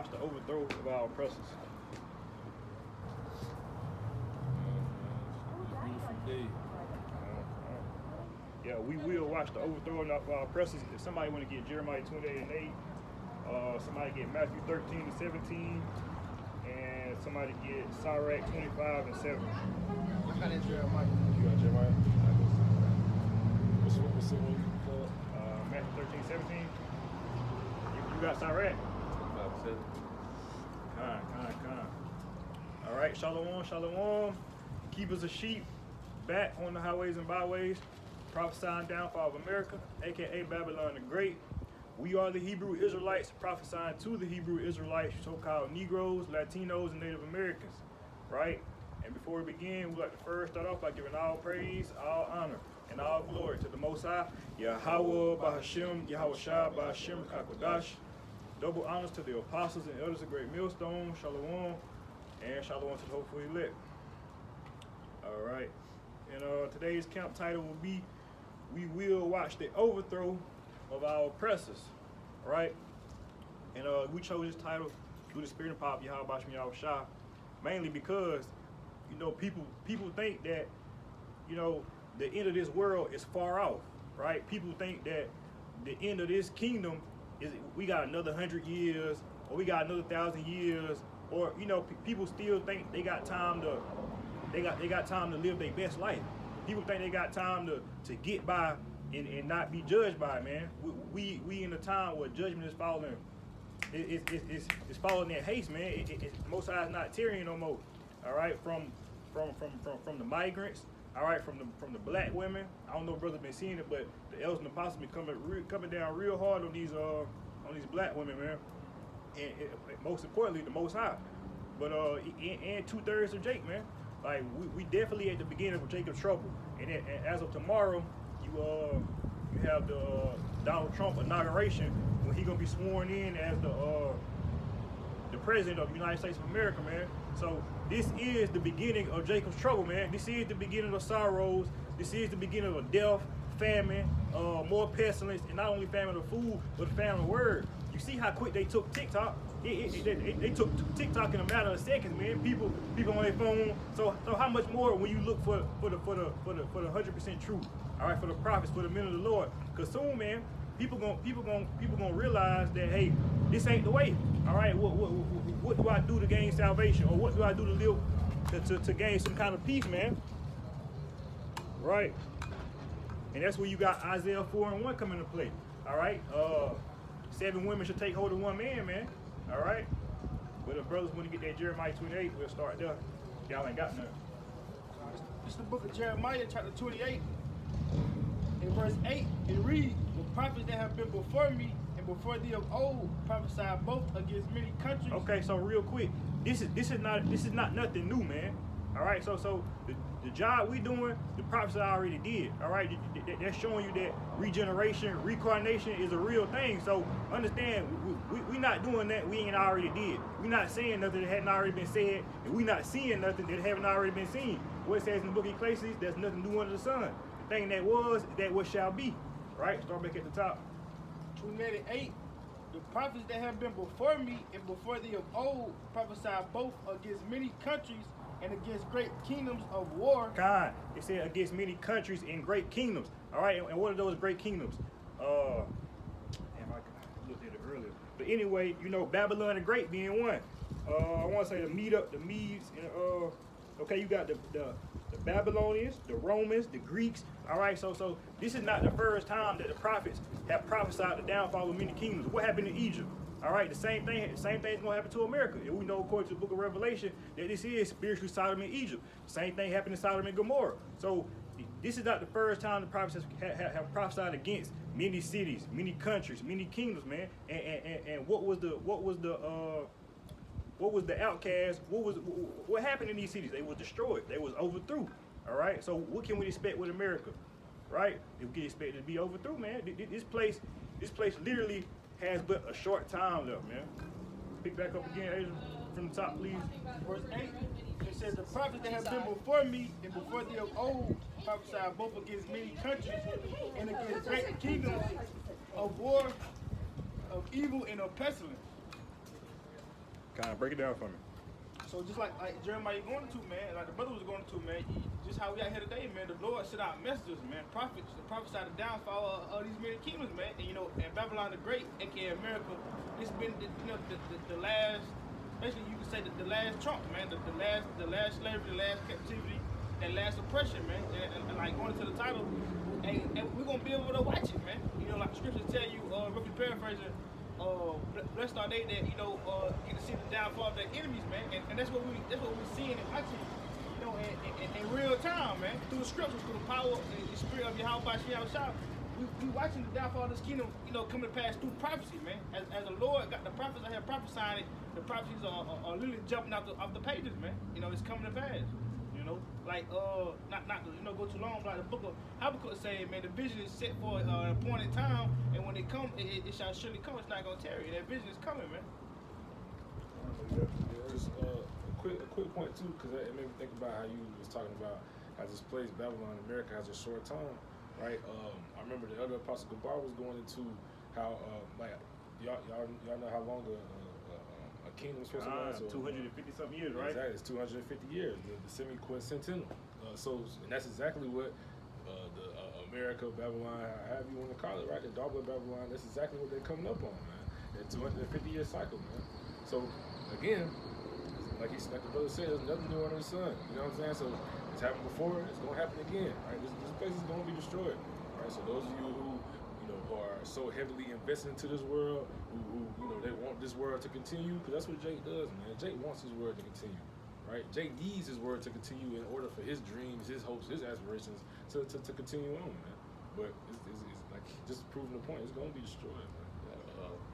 watch the overthrow of our oppressors. Beautiful day. Yeah, we will watch the overthrow of our oppressors. If somebody want to get Jeremiah 28:8, somebody get Matthew 13:17, and somebody get Sirach 25:7. I got that Jeremiah. You got Jeremiah? What's the one you call? Matthew 13:17. You got Sirach? 25:7. Con. All right, shalom. Keepers of sheep, back on the highways and byways, prophesying downfall of America, aka Babylon the Great. We are the Hebrew Israelites, prophesying to the Hebrew Israelites, so-called Negroes, Latinos, and Native Americans, right? And before we begin, we'd like to first start off by giving all praise, all honor, and all glory to the Most High, Yahweh, Bahashem, Yahweh Shai, Bahashem, Kakodash. Double honors to the apostles and elders of Great Millstone, Shalom, and Shalom to the hopefully elect. All right, and today's camp title will be, we will watch the overthrow of our oppressors, right? And we chose this title through the spirit and power of Yahweh Bashem Yahweh Shai, mainly because, people think that, the end of this world is far off, right? People think that the end of this kingdom is, we got another 100 years, or we got another 1,000 years, or, people still think they got time to, they got time to live their best life. People think they got time to get by and not be judged by it, man. We in a time where judgment is falling. It's falling in haste, man. Most High is not tyranny no more. All right, from the migrants. All right, from the black women. I don't know if brother been seeing it, but the elders and apostles been coming down real hard on these black women, man. And most importantly, the Most High. But and 2/3 of Jake, man. Like we definitely at the beginning of Jacob's trouble. And as of tomorrow, you have the Donald Trump inauguration when he gonna be sworn in as the president of the United States of America, man. So this is the beginning of Jacob's trouble, man. This is the beginning of sorrows. This is the beginning of death, famine, more pestilence, and not only famine of food, but the famine of word. You see how quick they took TikTok? They took TikTok in a matter of seconds, man. People on their phone. So how much more when you look for the 100% truth? All right, for the prophets, for the men of the Lord. Cause soon, man, people gonna realize that, hey, this ain't the way. All right, what do I do to gain salvation, or what do I do to live to gain some kind of peace, man? Right. And that's where you got Isaiah 4:1 coming into play. All right. 7 women should take hold of 1 man, man. All right. But if brothers want to get that Jeremiah 28, we'll start there. Y'all ain't got nothing. This is the book of Jeremiah, chapter 28. In verse 8, it reads, "The prophets that have been before me and before thee of old prophesied both against many countries." Okay, so real quick, this is not nothing new, man. All right, so the job we doing, the prophets already did. All right, that's showing you that regeneration, reincarnation is a real thing. So understand, we not doing that we ain't already did. We not saying nothing that hadn't already been said, and we not seeing nothing that haven't already been seen. What it says in the book of Ecclesiastes, there's nothing new under the sun. The thing that was, that what shall be. Right? Start back at the top. 28. The prophets that have been before me and before thee of old prophesied both against many countries and against great kingdoms of war. God, it said against many countries and great kingdoms. All right, and what are those great kingdoms? Damn, I looked at it earlier. But anyway, Babylon the Great being one. I want to say the Medes, and okay, you got the Babylonians, the Romans, the Greeks. All right, so this is not the first time that the prophets have prophesied the downfall of many kingdoms. What happened in Egypt? All right, the same thing is gonna happen to America. And we know, according to the book of Revelation, that this is spiritually Sodom and Egypt. Same thing happened in Sodom and Gomorrah. So this is not the first time the prophets have prophesied against many cities, many countries, many kingdoms, man. And what was the outcast? What happened in these cities? They were destroyed. They was overthrew. All right. So what can we expect with America? Right? We can expect it to be overthrew, man. This place literally has but a short time left, man. Pick back up again, Asia, from the top, please. Verse 8, it says, "The prophets that have been before me and before thee of old prophesied both against many countries and against great kingdoms of war, of evil, and of pestilence." Kind of break it down for me. So just like Jeremiah going to, man, like the brother was going to, man, just how we out here today, man, the Lord sent out messengers, man, prophets, to prophesy the downfall of these many kingdoms, man. And, you know, and Babylon the Great, aka America, it's been, the last, basically you can say the last Trump, man, the last slavery, the last captivity, that last oppression, man. And like going to the title, and we're going to be able to watch it, man. You know, like the scriptures tell you, roughly paraphrasing, blessed are they that get to see the downfall of their enemies, man, and that's what we're seeing and watching, you know, in real time, man, through the scriptures, through the power and the spirit of Yahweh Shah. We watching the downfall of this kingdom, you know, coming to pass through prophecy, man. As the Lord got the prophets out here prophesying it, the prophecies are literally jumping off the pages, man. You know, it's coming to pass. You know, like not to go too long, but like the book of Habakkuk saying, man, the vision is set for an appointed time, and when it comes, it shall surely come. It's not gonna tarry. That vision is coming, man. Just a quick point too, because it made me think about how you was talking about how this place Babylon, America, has a short time, right? I remember the other Apostle Gabar was going into how like y'all know how long a kingdom is supposed to last. 250 something years, right? Exactly, it's 250 years, the semi-quincentennial. And that's exactly what the America, Babylon, however you want to call it, right? The Dog of Babylon, that's exactly what they're coming up on, man. That 250-year cycle, man. So again, like the brother said, there's nothing new under the sun. You know what I'm saying? So it's happened before, it's gonna happen again, right? This place is gonna be destroyed, right? So those of you who are so heavily invested into this world, who they want this world to continue, because that's what Jake does, man. Jake wants his word to continue, right? Jake needs his word to continue in order for his dreams, his hopes, his aspirations to continue on, man. But it's like just proving the point, it's gonna be destroyed, man.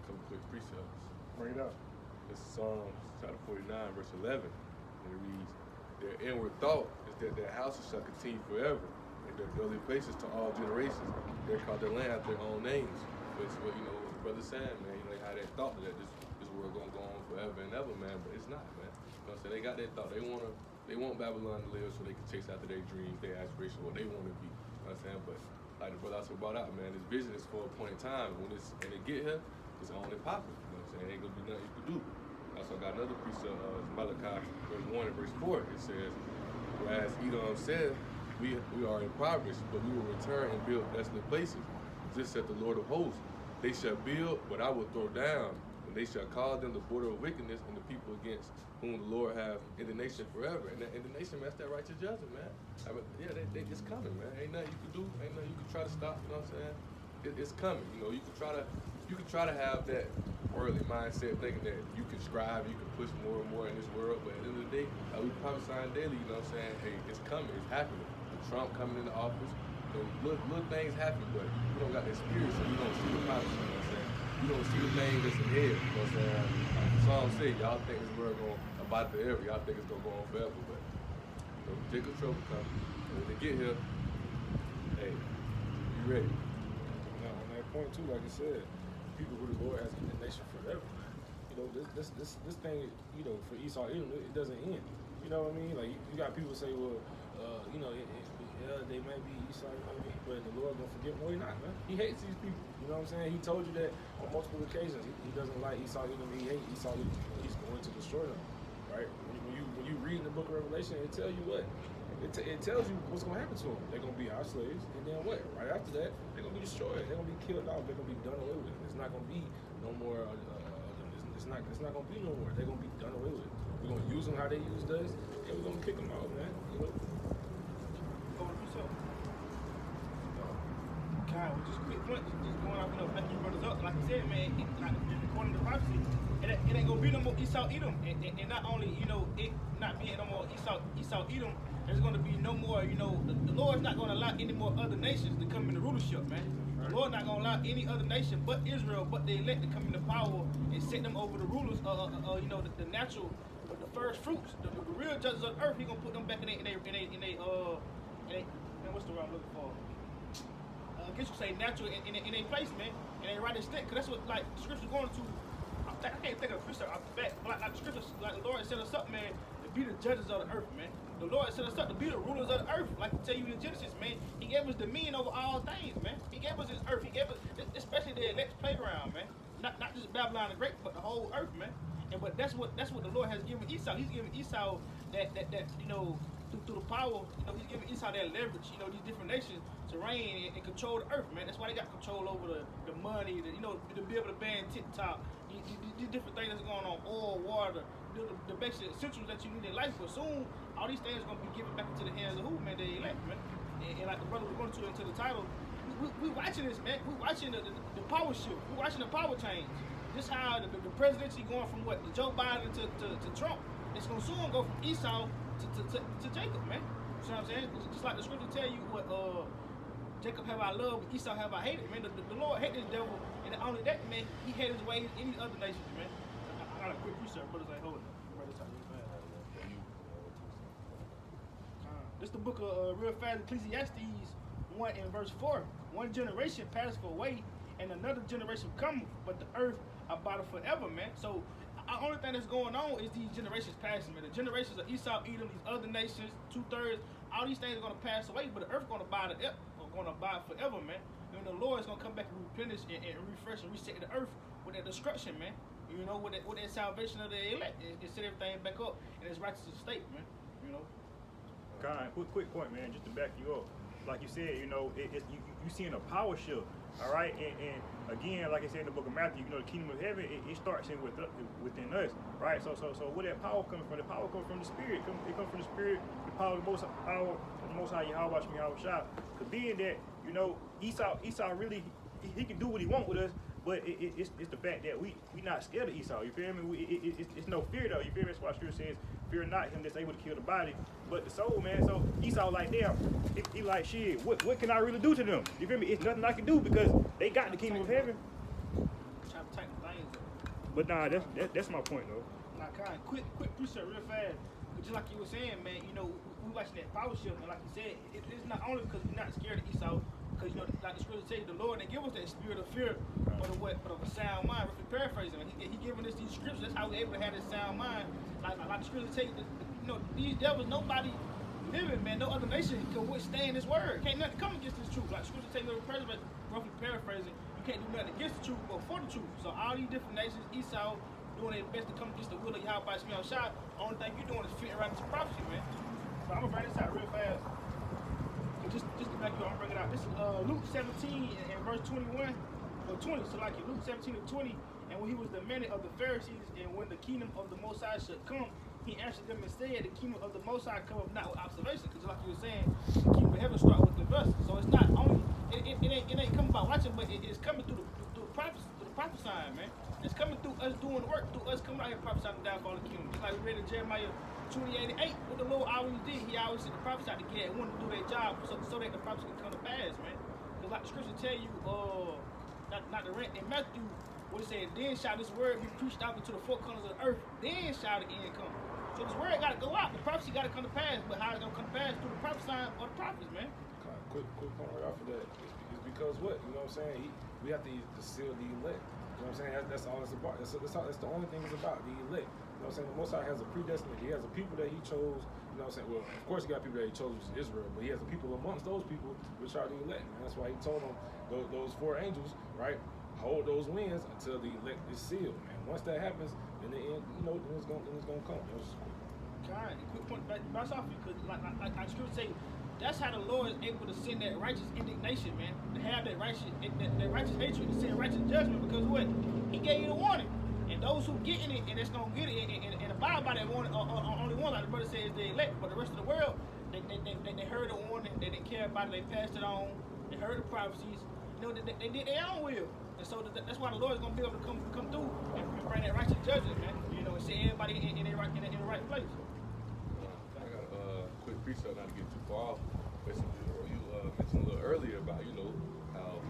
Couple quick precepts. Bring it up. It's Psalms chapter 49, verse 11. And it reads, their inward thought is that their houses shall continue forever, and their dwelling places to all generations. They're called their land after their own names. But it's what, what the brother saying, man, how they thought that this world gonna go on forever and ever, man, but it's not, man. You know what I'm saying? They got that thought. They want Babylon to live so they can chase after their dreams, their aspirations, what they want to be. You know what I'm saying? But like the brother also brought out, man, this vision is for a point in time. When it get here, it's on and popping. You know what I'm saying? Ain't gonna be nothing you can do. Also got another precept, Malachi verse 1 and verse 4. It says, whereas Edom said, we are impoverished, but we will return and build desolate places. This said the Lord of hosts, they shall build, but I will throw down, and they shall call them the border of wickedness and the people against whom the Lord have indignation forever. And the indignation, man, that's that righteous judgment, man. I mean, yeah, it's coming, man. Ain't nothing you can do, ain't nothing you can try to stop, you know what I'm saying? It's coming, you can try to have that worldly mindset thinking that you can strive, you can push more and more in this world, but at the end of the day, we prophesying daily, you know what I'm saying? Hey, it's coming, it's happening. Trump coming into office, little things happen, but you don't got the spirit, so you don't see the prophecy, you know what I'm saying? You don't see the thing that's ahead, you know what I'm saying? Like the song say, y'all think this world about forever, y'all think it's gonna go on forever, but Jacob trouble coming. And when they get here, hey, you ready? Now, on that point too, like I said, people who the Lord has indignation forever, man. This thing, for Esau, it doesn't end. You know what I mean? Like you got people say, well, they may be Esau, but the Lord gonna forgive them. No, he's not, man. He hates these people. You know what I'm saying? He told you that on multiple occasions. He doesn't like Esau. He hates Esau. He's going to destroy them, right? When you read the book of Revelation, it tells you what? It tells you what's gonna happen to them. They're gonna be our slaves, and then what? Right after that, they're gonna be destroyed. They're gonna be killed off. They're gonna be done away with. It's not gonna be no more. It's not gonna be no more. They're gonna be done away with. We're gonna use them how they used us, and we're gonna kick them out, man. God, just quick point, just going off, backing your brothers up. Like I said, man, according to prophecy, it ain't gonna be no more Esau Edom, and not only it not being no more Esau Edom, there's gonna be no more. The Lord's not gonna allow any more other nations to come into rulership, man. The Lord not gonna allow any other nation but Israel, but the elect to come into power and set them over the rulers. The natural, the first fruits, the real judges of the earth. He gonna put them back in what's the word I'm looking for? I guess you say natural in a place, man, in a right extent, because that's what like the scripture's going to. I can't think of a precept off the bat, but like the scriptures, like the Lord set us up, man, to be the judges of the earth, man. The Lord set us up to be the rulers of the earth, like He tell you in Genesis, man. He gave us dominion over all things, man. He gave us His earth. He gave us, especially the elect's playground, man. Not just Babylon the Great, but the whole earth, man. But that's what the Lord has given Esau. He's giving Esau that through the power, he's giving Esau that leverage, these different nations to reign and control the earth, man. That's why they got control over the money, to be able to ban TikTok, these different things that's going on, oil, water, the basic essentials that you need in life. But soon, all these things are going to be given back into the hands of who, man? The elect, man. And like the brother was going to into the title, we watching this, man. We watching the power shift. We watching the power change. Just how the presidency going from what, Joe Biden to Trump. It's going to soon go from Esau to Jacob, man. You know what I'm saying? Just like the scripture tell you what Jacob have I loved, but Esau have I hated, man. The Lord hate this devil, and not only that, man, he hate his ways in these other nations, man. I got a quick research, brothers ain't holding it. This the book of real fast, Ecclesiastes 1 and verse 4. One generation passeth away, and another generation cometh, but the earth abideth forever, man. So the only thing that's going on is these generations passing, man. The generations of Esau, Edom, these other nations, 2/3, all these things are going to pass away, but the earth going to abide forever, man. And the Lord is going to come back and replenish and refresh and reset the earth with that destruction, man. With that salvation of the elect, and set everything back up in its righteous state, man. Kind, quick point, man, just to back you up. Like you said, you seeing a power shift, all right? And again, like I said in the book of Matthew, the kingdom of heaven, it starts within us, right? So where that power coming from? The power comes from the Spirit. It comes from the Spirit, the power of the Most High Yahweh Shah. Because being that, Esau really, he can do what he want with us, but it's the fact that we not scared of Esau. You feel me? It's no fear though. You feel me? That's why Scripture says, "Fear not him that's able to kill the body, but the soul." Man, so Esau like, damn, he like, shit. What can I really do to them? You feel me? It's nothing I can do because they got the kingdom of heaven. Trying to tighten things up. But nah, that's my point though. Nah, kind. Quick research real fast. Just like you were saying, man. We watching that power shift, and like you said, it's not only because we're not scared of Esau. Because like the scripture tells you, the Lord didn't give us that spirit of fear, but of a sound mind. Roughly paraphrasing, he giving us these scriptures. That's how we're able to have this sound mind. Like the scripture tells you, these devils, nobody living, man, no other nation can withstand this word. Can't nothing come against this truth. Like the scripture tells you, roughly paraphrasing, you can't do nothing against the truth, but for the truth. So all these different nations, Esau doing their best to come against the will of Yahweh Shah. Only thing you're doing is fitting right into prophecy, man. So I'm gonna bring this out real fast. Just to back you up, I'm bringing it out. This is Luke 17 and verse 21 or 20. So like Luke 17 and 20. And when he was demanded of the Pharisees, and when the kingdom of the Most High should come, he answered them and said, "The kingdom of the Most High cometh not with observation." Because like you were saying, the kingdom of heaven start with the vessel. So it's not only it ain't coming by watching, but it's coming through the prophesying, man. It's coming through us doing the work, through us coming out here prophesying the downfall of the kingdom. Just like we read in Jeremiah 28:8, what the Lord always did, he always sent the prophets out to get one to do their job so that the prophets can come to pass, man. Because like the scripture tell you, not the rent in Matthew, what it said, then shall this word be preached out into the four corners of the earth, then shall the end come. So this word gotta go out, the prophecy gotta come to pass, but how it's gonna come to pass? Through the prophesying of the prophets, man. Quick point right off of that. It's because what? You know what I'm saying? We have to seal the elect. You know what I'm saying? That's all it's about. That's the only thing it's about, the elect. You know what I'm saying? The Most High has a predestined. He has a people that he chose. You know what I'm saying? Well, of course he got people that he chose, which is Israel, but he has a people amongst those people which are the elect. And that's why he told them, those four angels, right? Hold those winds until the elect is sealed, man. Once that happens, then the end, then it's gonna come. Kind. Quick point bounce off you, because like scripture say, that's how the Lord is able to send that righteous indignation, man. To have that righteous hatred, to send righteous judgment, because what? He gave you the warning. And those who get in it, and that's gonna get it, and abide by that warning, only one, like the brother says, the elect. But the rest of the world, they heard the warning, they didn't care about it, they passed it on, they heard the prophecies, they did their own will. And so that's why the Lord is gonna be able to come through and bring that righteous judgment, man. And set everybody in the right place. I got a quick precept, not to get too far off. Basically, you mentioned a little earlier about how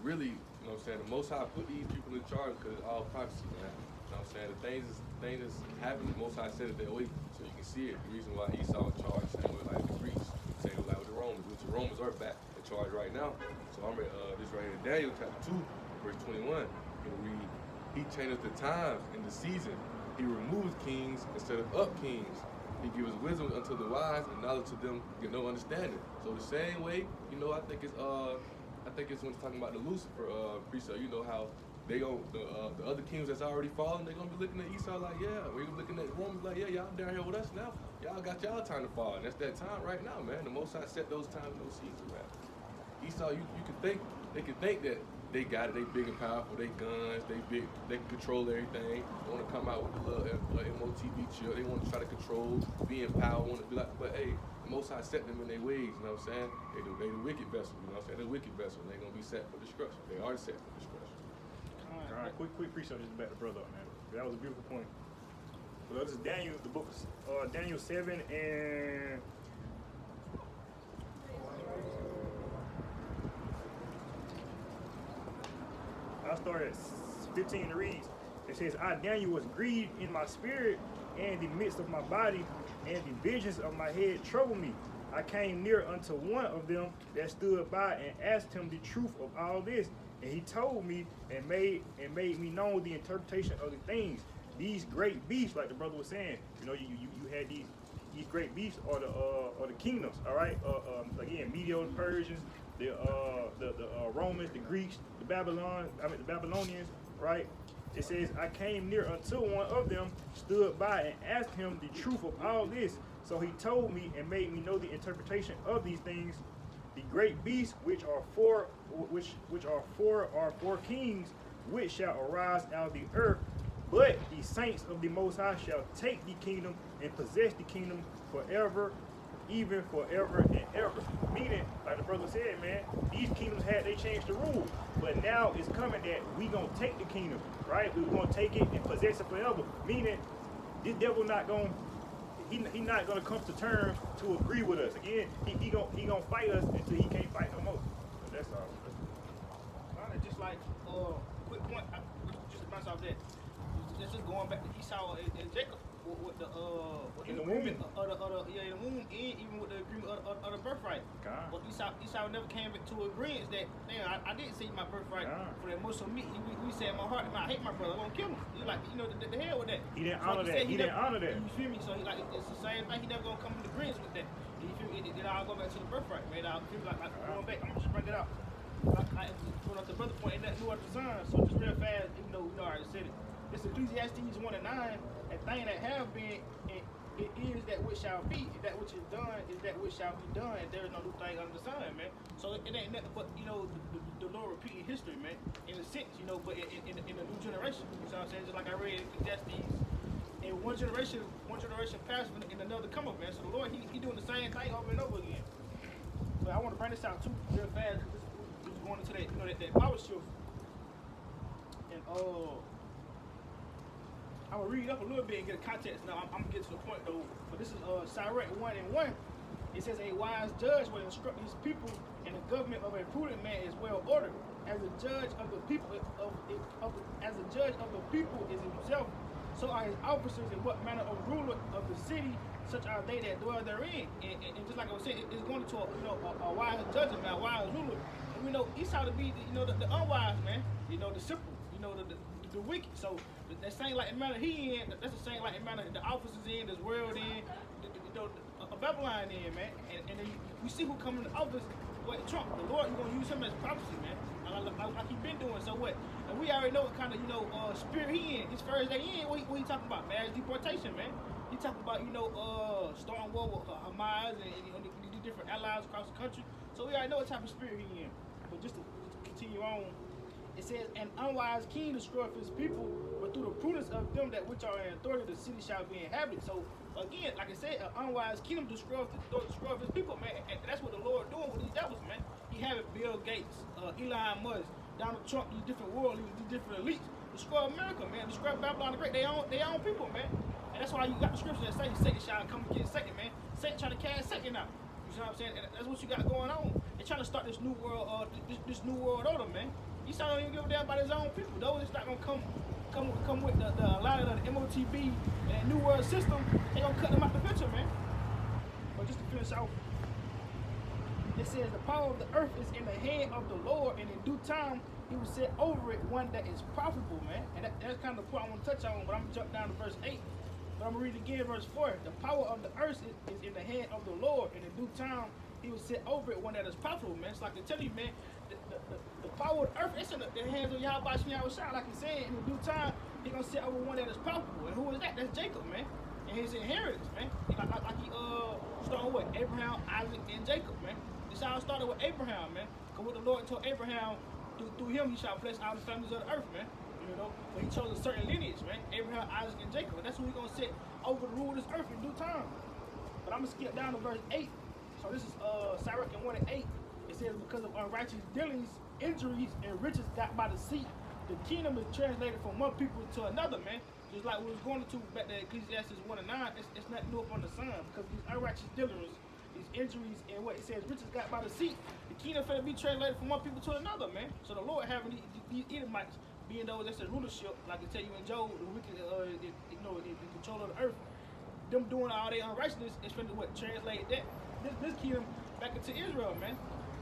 really. You know what I'm saying? The Most High put these people in charge because it's all prophecy, man. You know what I'm saying? The things that's happening, the Most High said it that way so you can see it. The reason why Esau in charge, same way like the Greeks, same way like with the Romans, which the Romans are back in charge right now. So I'm ready, this right here in Daniel chapter 2, verse 21. He changes the times and the season. He removes kings instead of up kings. He gives wisdom unto the wise and knowledge to them get no understanding. So the same way, I think it's when it's talking about the Lucifer precept, how they gon' the other kings that's already fallen, they're gonna be looking at Esau like, yeah. We're looking at Romans like, yeah, y'all down here with us now. Y'all got y'all time to fall. And that's that time right now, man. The Most High set those times and those seasons, man. Esau, you can think, they can think that they got it, they big and powerful, they guns, they big, they can control everything. They want to come out with the little MOTB chill. They want to try to control, be in power, want to be like, but hey, the Most High set them in their ways, you know what I'm saying? They the wicked vessel, you know what I'm saying? They're wicked vessel. They're going to be set for destruction. They are set for destruction. All right, quick pre-show just to back the brother up, man. That was a beautiful point. Well, this is Daniel, the book of Daniel 7 and I'll start at 15 and it reads. It says, I, Daniel, was grieved in my spirit and the midst of my body, and the visions of my head troubled me. I came near unto one of them that stood by and asked him the truth of all this. And he told me and made me know the interpretation of the things. These great beasts, like the brother was saying, you know, you had these great beasts are the kingdoms, all right? Again, Medo, the Persians, the Romans, the Greeks, the Babylonians, right? It says, I came near until one of them stood by and asked him the truth of all this. So he told me and made me know the interpretation of these things. The great beasts which are four kings, which shall arise out of the earth. But the saints of the Most High shall take the kingdom and possess the kingdom forever, even forever and ever. Meaning, like the brother said, man, these kingdoms they changed the rule. But now it's coming that we gonna take the kingdom, right? We're gonna take it and possess it forever. Meaning, this devil not gonna he not gonna come to terms to agree with us. Again, he gonna fight us until he can't fight no more. So that's all. Just like quick point, just to bounce off that. Just going back to Esau and Jacob with the In the agreement womb. of the womb, and even with the agreement of the birthright. God. But Esau never came to agreement that I didn't see my birthright for that muscle meat. He said in my heart, I hate my brother, I'm gonna kill him. He like, you know, the hell with that. He didn't So honor like that. He didn't honor that. You feel me? So he like it's the same thing. He never gonna come to agreement with that. You feel me? Then I'll go back to the birthright, man. I'll feel like going back. I'm just bring it out. Like going up the brother point, ain't nothing new under the sun. So just real fast, even though I already said it. It's Ecclesiastes 1 and 9. A thing that have been, it is that which shall be. That which is done is that which shall be done. And there is no new thing under the sun, man. So it ain't nothing but, you know, the Lord repeating history, man. In a sense, you know, but in a new generation. You know what I'm saying? Just like I read Ecclesiastes. In one generation passed and another come up, man. So the Lord, he doing the same thing over and over again. But I want to bring this out too real fast. This is going into that, you know, that power shift. And I'm gonna read up a little bit and get a context. Now I'm gonna get to the point though. But this is Sirach 1 and 1. It says, a wise judge will instruct his people, and the government of a prudent man is well ordered. As a judge of the people as a judge of the people is himself, so are his officers. In what manner of ruler of the city, such are they that dwell therein. And just like I was saying, it's going to a wise judge, man, a wise ruler. And we know Esau to be the unwise man, the simple, the wicked. So that same like the manner he in, that's the same like the manner the officers in, this world in, Babylon in, man. And then we see who come in the office. What Trump, the Lord, you're gonna use him as prophecy, man. Like he been doing. So what? And we already know what kind of spirit he in. His first day in, what he talking about? Mass deportation, man. He talking about starting war with Hamas and the different allies across the country. So we already know what type of spirit he in. But just to continue on. It says, an unwise king destroyeth his people, but through the prudence of them that which are in authority, the city shall be inhabited. So again, like I said, an unwise kingdom destroyeth his people, man. And that's what the Lord doing with these devils, man. He having Bill Gates, Elon Musk, Donald Trump, these different world leaders, these different elites, destroy America, man. Destroy Babylon the Great. They own people, man. And that's why you got the scripture that say Satan shall come against Satan, man. Satan trying to cast Satan out. You know what I'm saying? And that's what you got going on. They're trying to start this new world, this new world order, man. Esau don't even give a damn about his own people. Those that's not gonna come with the line of the MOTB and New World System, they gonna cut them out the picture, man. But just to finish off, it says the power of the earth is in the hand of the Lord, and in due time he will set over it one that is profitable, man. And that's kind of the point I want to touch on, but I'm gonna jump down to verse 8. But I'm gonna read again verse 4. The power of the earth is in the hand of the Lord, and in due time he will set over it one that is profitable, man. It's like they tell you, man, the power of the earth, it's in the hands of Yahweh Shai, like he said, in due time, he gonna set over one that is powerful. And who is that? That's Jacob, man. And his inheritance, man. Like he started with Abraham, Isaac, and Jacob, man. This all started with Abraham, man. Cause what the Lord told Abraham, through him, he shall bless all the families of the earth, man. You know, but he chose a certain lineage, man. Abraham, Isaac, and Jacob. And that's who he gonna set over the rule of this earth in due time. But I'm gonna skip down to verse 8. So this is Sirach 1 and 8. It says, because of unrighteous dealings, injuries, and riches got by deceit, the kingdom is translated from one people to another, man. Just like we was going to back to Ecclesiastes 1 and 9, it's nothing new up on the sun. Because these unrighteous dealings, these injuries, and what it says, riches got by deceit, the kingdom finna be translated from one people to another, man. So the Lord having these Edomites, being those that's the rulership, like I tell you in Job, the wicked, in control of the earth, them doing all their unrighteousness is finna what translate that this kingdom back into Israel, man.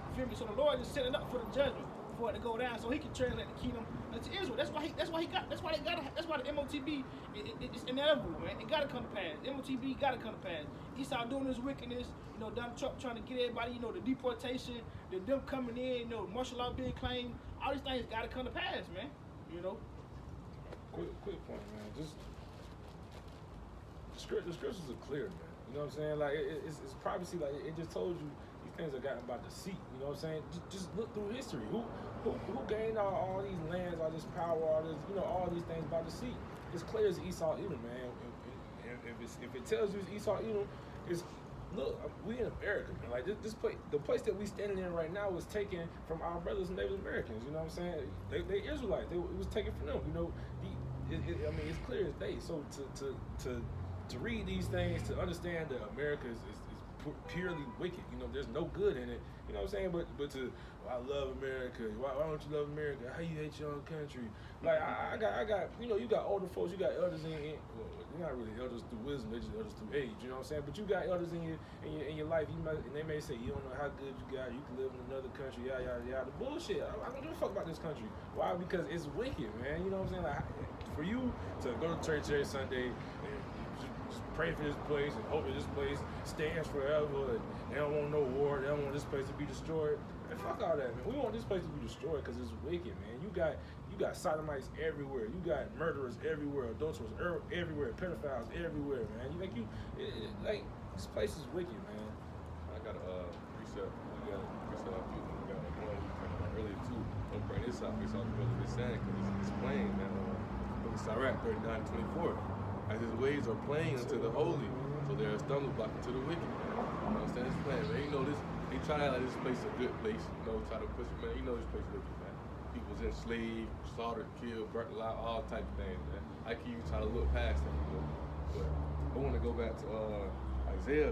You feel me? So the Lord is setting up for the judgment for it to go down, so He can translate the kingdom into Israel. That's why the MOTB it's inevitable, man. It gotta come to pass. MOTB gotta come to pass. Esau doing his wickedness, Donald Trump trying to get everybody, the deportation, them coming in, martial law being claimed. All these things gotta come to pass, man. Quick point, man. Just the scriptures are clear, man. You know what I'm saying? Like it's prophecy. Like it just told you these things are gotten by deceit. You know what I'm saying? Just look through history. Who gained all these lands, all this power, all this, all these things by deceit? It's clear as Esau Edom, man. And if it tells you it's Esau Edom, it's look, we in America, man. Like this place, the place that we standing in right now was taken from our brothers and Native Americans. You know what I'm saying? They Israelites. It was taken from them. It's clear as day. So to read these things, to understand that America is purely wicked. There's no good in it. You know what I'm saying? But I love America. Why don't you love America? How you hate your own country? Like I got you got older folks, you got elders in well, they're not really elders through wisdom, they're just elders through age. You know what I'm saying? But you got elders in your life. And they may say you don't know how good you got. You can live in another country. Yada yada yada. The bullshit. I don't give a fuck about this country. Why? Because it's wicked, man. You know what I'm saying? Like for you to go to church every Sunday and just pray for this place and hope that this place stands forever and they don't want no war, they don't want this place to be destroyed. Man, fuck all that, man. We want this place to be destroyed because it's wicked, man. You got sodomites everywhere. You got murderers everywhere, adulterers everywhere, pedophiles everywhere, man. This place is wicked, man. I got a precept. We got a precept off you. We got one earlier too. Don't bring this up. It's all the brother been saying because it's plain, man. Book of Sirach 39:24. As his ways are plain unto the holy, so they are stumbling block unto the wicked. You know what I'm saying? It's plain, man. They try to act like this place is a good place. Try to push it, man. This place is wicked, man. People's enslaved, slaughtered, killed, burnt alive, all type of things, man. I can try to look past that, But I want to go back to Isaiah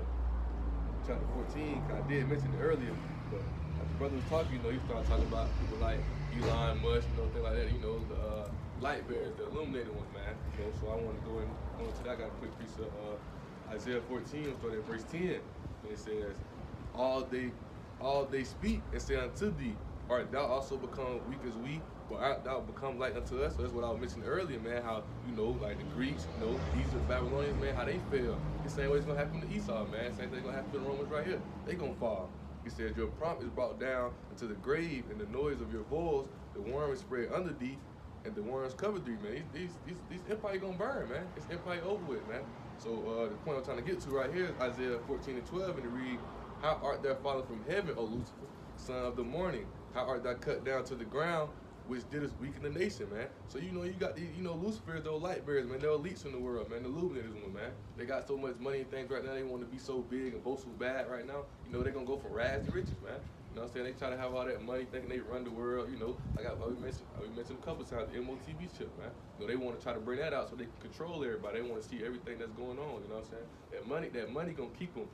chapter 14, because I did mention it earlier, but as the brother was talking, he started talking about people like Elon Musk, things like that, the light bearers, the illuminated ones, man. So I want to go into that. I got a quick piece of Isaiah 14, starting at verse 10, and it says, all they speak and say unto thee, art thou also become weak as we, or art thou become like unto us? So that's what I was mentioning earlier, man, how, like the Greeks, Egypt, Babylonians, man, how they fell. The same way it's going to happen to Esau, man. Same thing going to happen to the Romans right here. They going to fall. He says, your prompt is brought down into the grave, and the noise of your bulls, the worm is spread under thee, and the worms cover thee, man. These empire going to burn, man. This empire over with, man. So the point I'm trying to get to right here is Isaiah 14:12, and it read, how art thou fallen from heaven, O Lucifer, son of the morning? How art thou cut down to the ground, which didst weaken the nation, man? So you got these, Lucifer, those light bearers, man. They're elites in the world, man. The illuminators, man. They got so much money and things right now. They want to be so big and boast so bad right now. They're gonna go from rags to riches, man. You know what I'm saying? They try to have all that money, thinking they run the world. Like we mentioned a couple times, the MOTB chip, man. They want to try to bring that out so they can control everybody. They want to see everything that's going on. You know what I'm saying? That money gonna keep them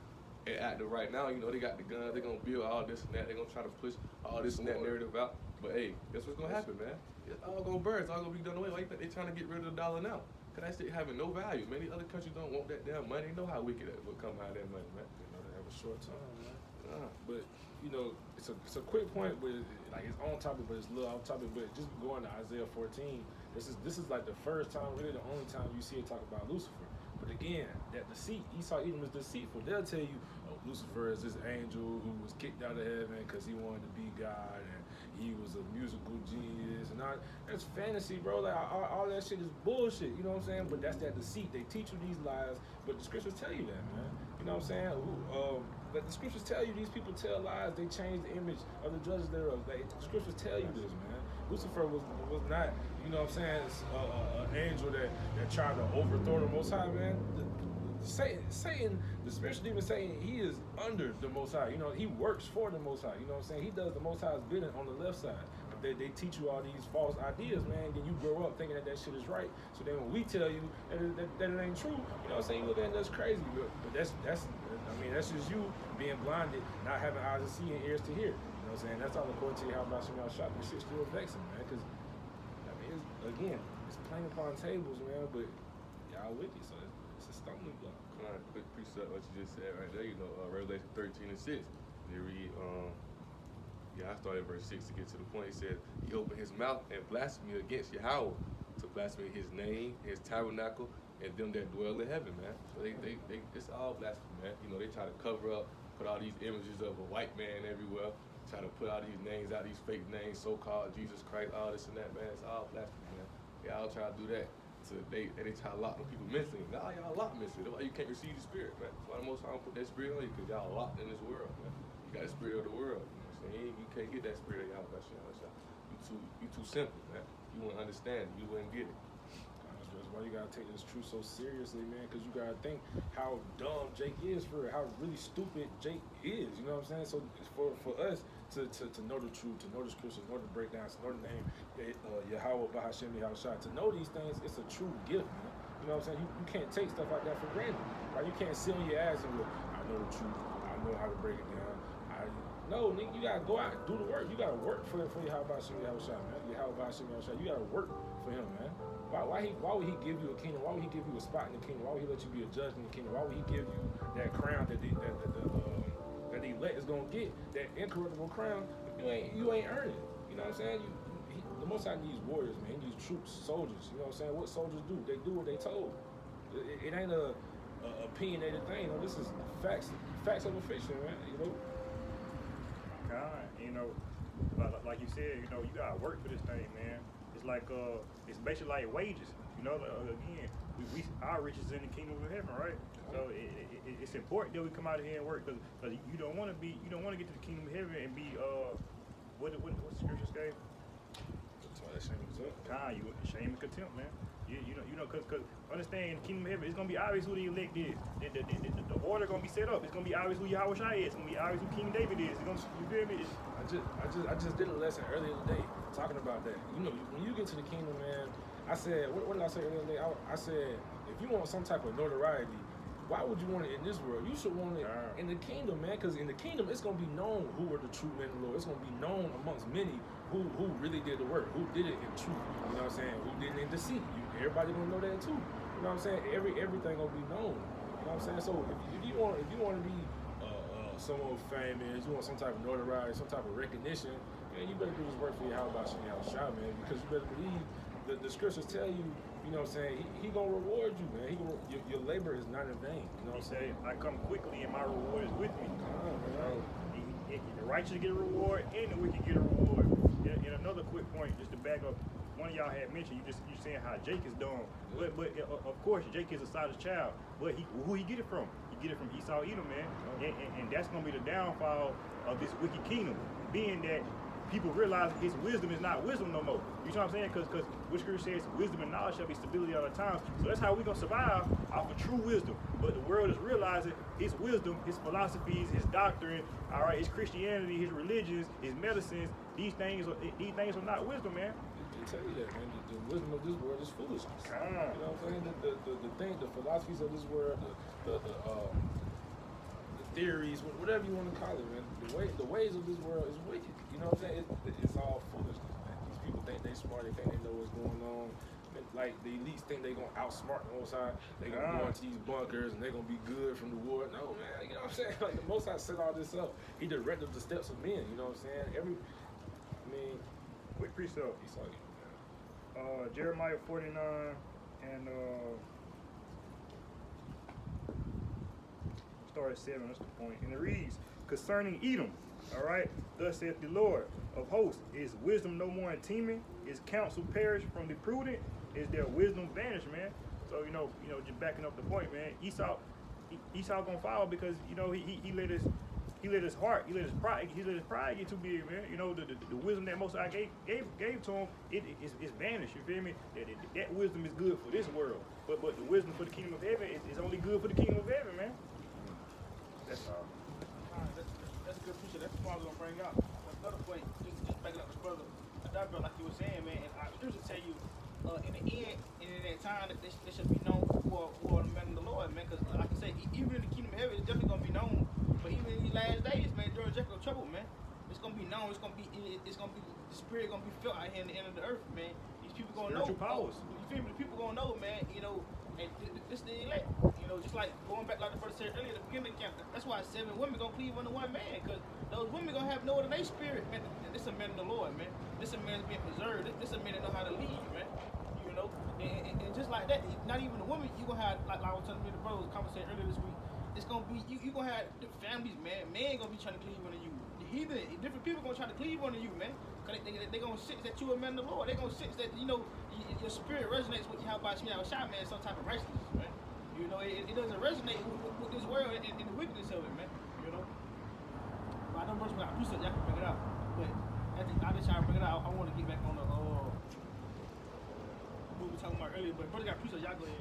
active right now. They got the guns. They're gonna build all this and that. They're gonna try to push all this and that narrative out. But hey, that's what's gonna happen, man. It's all gonna burn. It's all gonna be done away. Why you think they trying to get rid of the dollar now? Cause that shit having no value. Many other countries don't want that damn money. They know how wicked that will come out of that money, man. They have a short time, man. But it's a quick point, but it's on topic, but it's a little off topic. But just going to Isaiah 14, this is like the first time, really the only time you see it talk about Lucifer. But again, that deceit, Esau Edom is deceitful. They'll tell you, oh, Lucifer is this angel who was kicked out of heaven because he wanted to be God and he was a musical genius. And all, that's fantasy, bro. Like all that shit is bullshit. You know what I'm saying? But that's that deceit. They teach you these lies, but the scriptures tell you that, man. You know what I'm saying? But the scriptures tell you these people tell lies. They change the image of the judges thereof. The scriptures tell you this, man. Lucifer was not, you know what I'm saying, an angel that tried to overthrow the Most High, man. Satan, the spiritual demon Satan, he is under the Most High. You know, he works for the Most High. You know what I'm saying? He does the Most High's bidding on the left side. They teach you all these false ideas, man. Then you grow up thinking that shit is right. So then when we tell you that it ain't true, you know what I'm saying? You look at it, that's crazy. But that's just you being blinded, not having eyes to see and ears to hear. You know what I'm saying? That's all according to how about y'all shop. This shit's still vexing, man. Because, I mean, it's plain upon tables, man. But y'all wicked, so it's a stumbling block. All right, quick precept what you just said right there. You know, Revelation 13:6. They read, I started verse 6 to get to the point. He said, he opened his mouth and blasphemed against Yahweh, to blaspheme his name, his tabernacle, and them that dwell in heaven, man. So they it's all blasphemy, man. You know, they try to cover up, put all these images of a white man everywhere, try to put all these names out, these fake names, so-called Jesus Christ, all this and that, man. It's all blasphemy, man. Y'all try to do that. So they try to lock them people mentally. Now y'all locked mentally. That's why you can't receive the spirit, man. That's why the Most High don't put that spirit on you, because y'all locked in this world, man. You got the spirit of the world. You can't get that spirit of Yahweh. You too simple, man. You wouldn't understand it. You wouldn't get it. That's why you gotta take this truth so seriously, man. Because you gotta think how dumb Jake is for it, how really stupid Jake is. You know what I'm saying? So for us to know the truth, to know the scriptures, know the breakdowns, to know the name Yahweh, Bahashem, Yahushua, to know these things, it's a true gift, man. You know what I'm saying? You can't take stuff like that for granted. Right? You can't sit on your ass and go, I know the truth. I know how to break it down. No, nigga, you gotta go out and do the work. You gotta work for Yahweh Hashem Yahushua, man. Yahweh Hashem Yahushua. You gotta work for him, man. Why would he give you a kingdom? Why would he give you a spot in the kingdom? Why would he let you be a judge in the kingdom? Why would he give you that crown that the elect is gonna get? That incorruptible crown, you ain't earned it. You know what I'm saying? The Most High needs warriors, man. He needs troops, soldiers. You know what I'm saying? What soldiers do? They do what they told. It ain't a opinionated thing. You know, this is facts over fiction, man. You know. You know, like you said, you know, you gotta work for this thing, man. It's like it's basically like wages. You know, again, our riches in the kingdom of heaven, right? So it's important that we come out of here and work, because you don't want to get to the kingdom of heaven and be what's the scripture say? That's why that shame is up. You shame and contempt, man. You know, because understand, in the kingdom of heaven, it's gonna be obvious who the elect is. The order gonna be set up. It's gonna be obvious who Yahushua is. It's gonna be obvious who King David is. It's gonna, you feel me? I just did a lesson earlier today talking about that. You know, when you get to the kingdom, man, I said, what did I say earlier today? I said, if you want some type of notoriety, why would you want it in this world? You should want it in the kingdom, man, because in the kingdom, it's going to be known who are the true men of the Lord. It's going to be known amongst many who really did the work, who did it in truth, you know what I'm saying, who did it in deceit. Everybody going to know that too. You know what I'm saying? Everything going to be known. You know what I'm saying? So if you want to be someone famous, you want some type of notoriety, some type of recognition, man, you better do this work for your Yahweh Yahushua, man, because you better believe the scriptures tell you, you know what I'm saying, he gonna reward you, man. Your labor is not in vain. You know what I'm saying? I come quickly and my reward is with me. The righteous get a reward and the wicked get a reward. And another quick point, just to back up, one of y'all had mentioned, you saying how Jake is done. But of course, Jake is a Sodom's child. But who he get it from? He get it from Esau Edom, man. And that's gonna be the downfall of this wicked kingdom, being that people realize his wisdom is not wisdom no more. You know what I'm saying? Because what scripture says, wisdom and knowledge shall be stability all the time. So that's how we're going to survive, off of true wisdom. But the world is realizing his wisdom, his philosophies, his doctrine, all right, his Christianity, his religions, his medicines, these things are not wisdom, man. I tell you that, man. The wisdom of this world is foolishness. You know what I'm saying? The philosophies of this world, the theories, whatever you want to call it, man. The ways of this world is wicked. You know what I'm saying? It's all foolishness, man. These people think they smart. They think they know what's going on. Like the elites think they gonna outsmart the Most High. They gonna go into these bunkers and they gonna be good from the war. No, man. You know what I'm saying? Like the Most High set all this up. He directed the steps of men. You know what I'm saying? Quick precept. He saw you. Jeremiah 49 and verse 7, that's the point. And it reads, concerning Edom, all right, thus saith the Lord of hosts, is wisdom no more in teeming? Is counsel perished from the prudent? Is their wisdom vanished, man? So, just backing up the point, man, Esau gonna fall because, he let his heart, he let his pride get too big, man. The wisdom that Most High gave to him, it's vanished. You feel me? That wisdom is good for this world, but the wisdom for the kingdom of heaven is only good for the kingdom of heaven, man. That's all. That's a good picture. That's what I was gonna bring out. Another point, just backing up this brother. That brother, like you were saying, man, and I used to tell you, in the end, and in that time, that they should be known who are the men of the Lord, man. Because like I said, even in the kingdom of heaven, it's definitely gonna be known. But even in these last days, man, during Jacob's trouble, man, it's gonna be known. It's gonna be the spirit gonna be felt out here in the end of the earth, man. These people gonna know. Spiritual powers. You feel me? The people gonna know, man. And this the elect. Just like going back, like the brother said earlier, the beginning camp. That's why 7 women gonna cleave under one man, because those women gonna have no other they spirit, man. This a man of the Lord, man. This a man that's being preserved. This a man that know how to lead, man. And just like that, not even the woman, you gonna have, like I was telling me the brothers conversation earlier this week. It's gonna be you gonna have the families, man. Man gonna be trying to cleave under you. The heathen, different people gonna try to cleave under you, man. Cause they gonna sense that you a man of the Lord. They gonna sense that your spirit resonates with how about Shemai Shai, man, some type of righteousness, man. It doesn't resonate with this world and the wickedness of it, man. But I know brothers got precept, y'all can bring it out. But I just try to bring it out. I want to get back on the what we were talking about earlier. But brother got precept, y'all go ahead.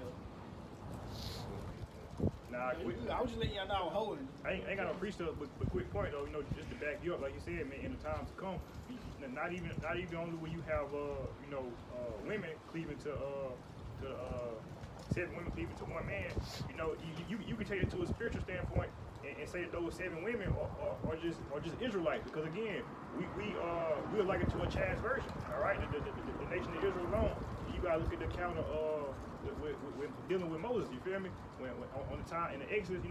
Nah, I was just letting y'all know I was holding. I ain't got no precept, but quick point though, just to back you up, like you said, man, in the times to come, not even only will you have women cleaving to 7 women cleaving to one man, you can take it to a spiritual standpoint and say that those 7 women are just Israelites, because again, we're like it to a Chad's version, all right? The nation of Israel alone. You gotta look at the account of with dealing with Moses. You feel me? When on the time in the Exodus,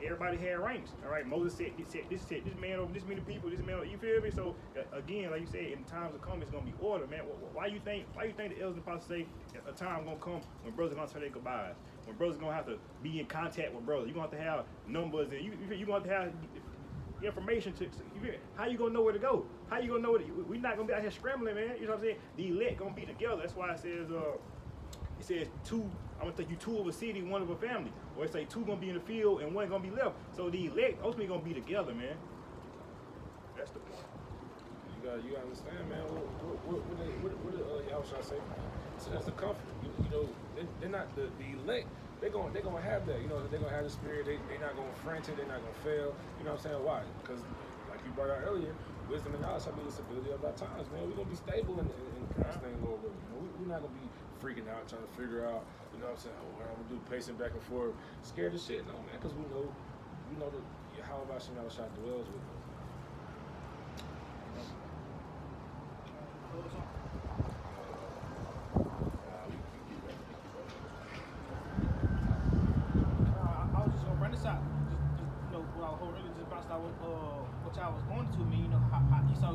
everybody had ranks. All right, Moses said this man over this many people, this man over, you feel me? So again, like you said, in times to come, it's gonna be order, man. Why you think the elders and apostles say a time gonna come when brothers gonna say their goodbyes? When brothers gonna have to be in contact with brothers? You gonna have to have numbers, and you gonna have to have information to how you gonna know where to go? How you gonna know we're not gonna be out here scrambling, man. You know what I'm saying? The elect gonna be together. That's why it says 2. I'm gonna take you 2 of a city, 1 of a family, or it say 2 gonna be in the field and 1 gonna be left. So the elect ultimately gonna be together, man. That's the point. You gotta understand, man. What y'all should I say? So that's the comfort. They're not the elect. They're gonna have that. They're gonna have the spirit. They're not gonna frantic. They're not gonna fail. You know what I'm saying? Why? Because like you brought out earlier, wisdom and knowledge shall be the stability of our times, man. We're gonna be stable in Christ's name, Lord willing. We're not gonna be freaking out trying to figure out. You know what I'm saying? What I'm gonna do, pacing back and forth, scared as shit. No, man, because we know that how about Shemai Shai dwells with us. What y'all was going to me, how Esau,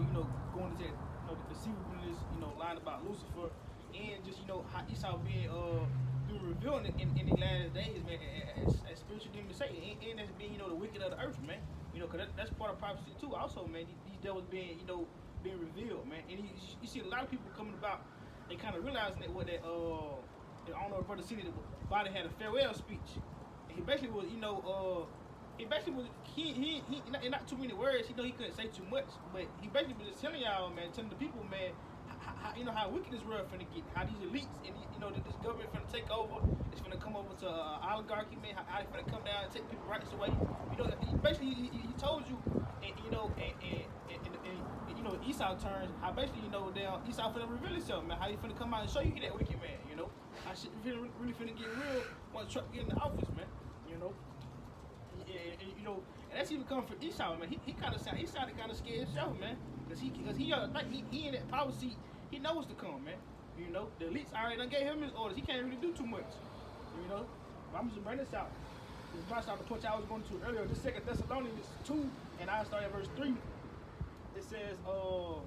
going into that, the deceivableness, lying about Lucifer, and just, how Esau being revealed in the last days, man, as spiritual demons say, and as being, the wicked of the earth, man. Because that's part of prophecy too. Also, man, these devils being, being revealed, man. And you see a lot of people coming about, they kind of realizing that what that, I don't know if brother seen it, but Biden had a farewell speech. And he basically was, he not too many words. He couldn't say too much, but he basically was just telling y'all, man, telling the people, man, how wicked this world finna get, how these elites and this government finna take over. It's finna come over to oligarchy, man. How they finna come down and take people rights away. Basically he told you, and Esau turns. How basically Esau finna reveal himself, man. How he finna come out and show you that wicked man. How shit really finna get real once Trump get in the office, man. And that's even coming from Esau, man. He sounded kind of scared himself, man, because he in that power seat. He knows what's to come, man. The elites already done gave him his orders. He can't really do too much. But I'm just bring this out. This verse out the point I was going to earlier. This 2 Thessalonians 2, and I start at verse 3. It says, I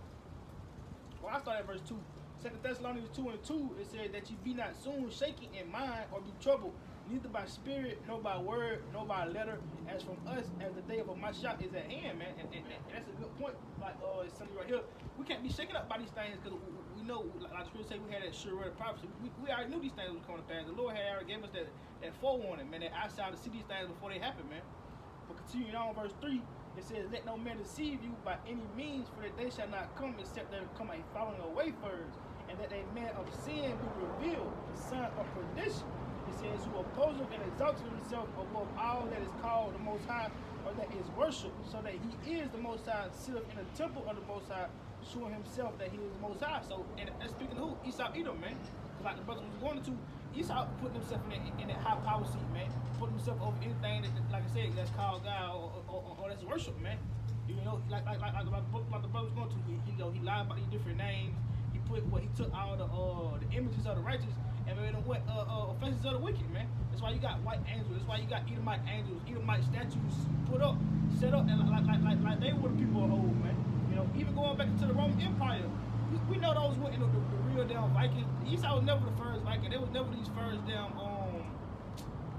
start at verse 2. 2 Thessalonians 2:2. It says that you be not soon shaken in mind or be troubled, neither by spirit, nor by word, nor by letter, as from us, as the day of my shop is at hand, man. And that's a good point. Like it's something right here. We can't be shaken up by these things because we know, like the scripture say, we had that sure word of prophecy. We already knew these things were coming to pass. The Lord had already gave us that forewarning, man, that outside to see these things before they happen, man. But continuing on, verse 3, it says, let no man deceive you by any means, for that day shall not come except there come a falling away first, and that a man of sin be revealed, the son of perdition. It says, who opposes and exalts himself above all that is called the Most High, or that is worshipped, so that he is the Most High, sitteth in the temple of the Most High, showing himself that he is the Most High. So, and speaking of who? Esau Edom, man. Like the brother was going to, Esau putting himself in that high power seat, man. Putting himself over anything that, like I said, that's called God or that's worship, man. You know, like the brother was going to, he lied about these different names. He took all the images of the righteous and made them offenses of the wicked, man. That's why you got white angels. That's why you got Edomite angels, Edomite statues set up, and like they were the people of old, man. You know, even going back into the Roman Empire, we know those weren't the real damn Vikings. Esau was never the first Viking. There was never these first damn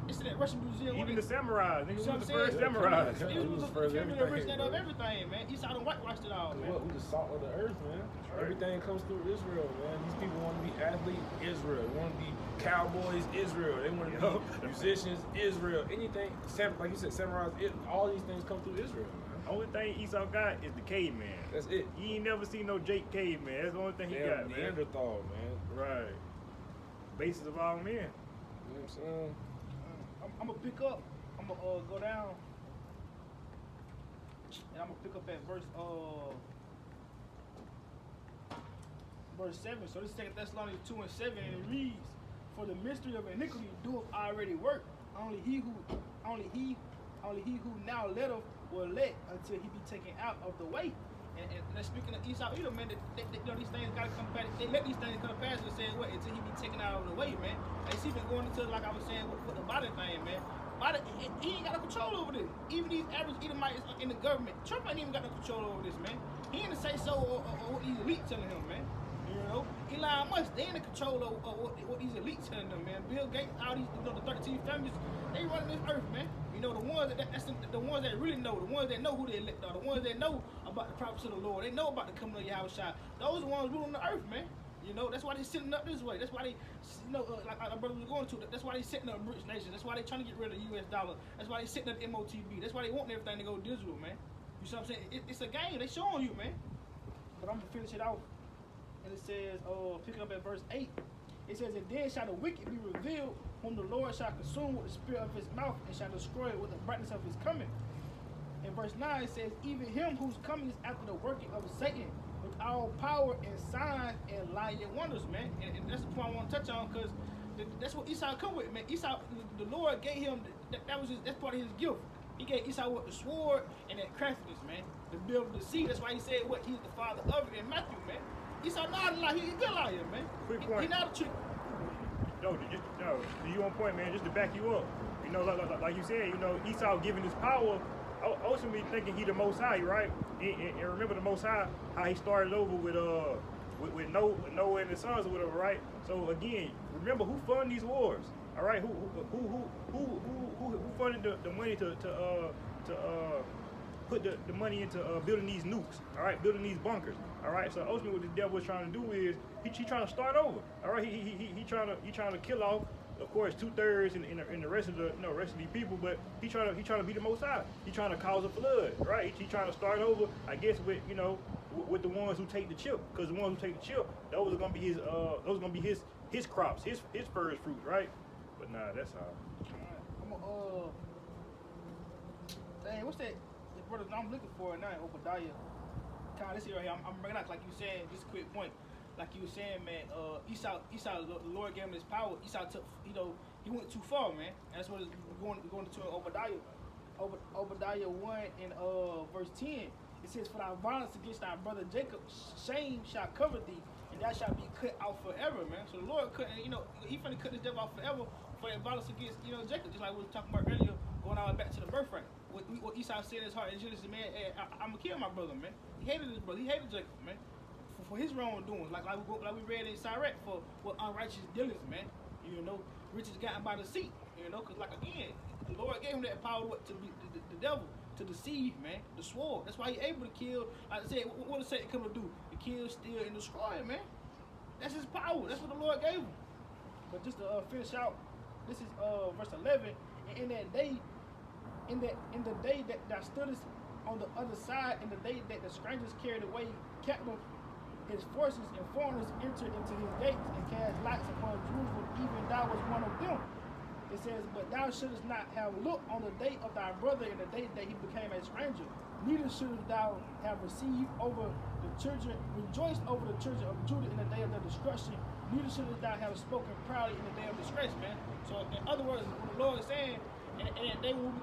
it's in that Russian museum. Even the samurais, nigga, You know was the what I'm first saying? samurais. It was the first original of everything, everything, man. Esau done whitewashed it all, man. What? We the salt of the earth, man. right. Everything comes through Israel, man. These people want to be athletes, Israel. They want to be cowboys, Israel. They want to be musicians, Israel. Anything, like you said, samurais. All these things come through Israel, man. Only thing Esau got is the caveman. That's it. You ain't never seen no Jake caveman. That's the only thing he got, man. Neanderthal, man. Right. Basis of all men. You know what I'm saying? I'm gonna pick up. I'm gonna go down, and I'm gonna pick up at verse 7. So this is 2 Thessalonians 2 and 7, and it reads, "For the mystery of iniquity doeth already work. Only he who now letteth will let until he be taken out of the way." And speaking of Esau, Edom, man, they know these things gotta come back. They let these things come past and say, what, until he be taken out of the way, man. And it's even going into, like I was saying, with the body thing, man. He ain't got no control over this. Even these average Edomites in the government, Trump ain't even got no control over this, man. He ain't to say so or what these elites telling him, man. You know, Elon Musk, they in the control of what these elites telling them, man. Bill Gates, all these, the 13 families, they running this earth, man. You know, the ones that's the ones that really know, the ones that know who they elect are, the ones that know about the prophets of the Lord. They know about the coming of Yahushua. Those are the ones ruling the earth, man. You know, that's why they sitting up this way. That's why they, you know, like our brother was going to. That's why they sitting up rich nations. That's why they trying to get rid of the U.S. dollar. That's why they sitting up the MOTB. That's why they want everything to go digital, man. You see what I'm saying? It's a game. They showing you, man. But I'm gonna finish it off. And it says, picking up at verse 8, it says, "And then shall the wicked be revealed, whom the Lord shall consume with the spirit of his mouth, and shall destroy with the brightness of his coming." In verse 9, it says, "Even him whose coming is after the working of Satan, with all power and signs and lying wonders," man. And that's the point I want to touch on, because that's what Esau come with, man. Esau, the Lord gave him, that's part of his gift. He gave Esau what, the sword and that craftiness, man. The build the seed. That's why he said what, he's the father of it in Matthew, man. Esau not a lie, he's a good liar, man. Quick point. He not a trick. No, you on point, man. Just to back you up, you know, like you said, you know, Esau giving his power, ultimately thinking he the Most High, right? And remember the Most High, how he started over with Noah and his sons or whatever, right? So again, remember who funded these wars, all right? Who funded the money to put the money into building these nukes, all right, building these bunkers, all right. So ultimately, what the devil is trying to do is he trying to start over, all right. He trying to kill off, of course, 2/3 in the rest of the rest of these people, but he trying to be the Most High. He trying to cause a flood, right? He trying to start over, I guess, with the ones who take the chip, because the ones who take the chip, those are gonna be his crops, his first fruits, right? But nah, that's all. Alright, dang, what's that? Brother, I'm looking for it now, Obadiah. Let's see right here. I'm bringing out, like you saying, just a quick point. Like you were saying, man, Esau, the Lord gave him his power. Esau took, he went too far, man. And that's what we're going to Obadiah. Obadiah 1 and verse 10. It says, "For thy violence against thy brother Jacob, shame shall cover thee, and thou shalt be cut out forever," man. So the Lord couldn't, he finna cut this devil out forever for that violence against, Jacob. Just like we were talking about earlier, going all the way back to the birthright. What Esau said in his heart in Genesis, man, hey, I'm gonna kill my brother, man. He hated his brother. He hated Jacob, man, for his wrongdoings. Like we read in Sirach, for what unrighteous dealings, man. riches gotten by deceit. You know, because like again, the Lord gave him that power to be the devil, to deceive, man, the sword. That's why he able to kill. Like I said, what does Satan come to do? To kill, steal, and destroy, man. That's his power. That's what the Lord gave him. But just to finish out, this is verse 11. And in that day, in the day that thou stoodest on the other side, in the day that the strangers carried away captive his forces and foreigners entered into his gates and cast lots upon Jerusalem, even thou was one of them. It says, but thou shouldest not have looked on the day of thy brother in the day that he became a stranger. Neither shouldest thou have received over the children, rejoiced over the children of Judah in the day of their destruction. Neither shouldest thou have spoken proudly in the day of disgrace, man. So in other words, what the Lord is saying, and that day when we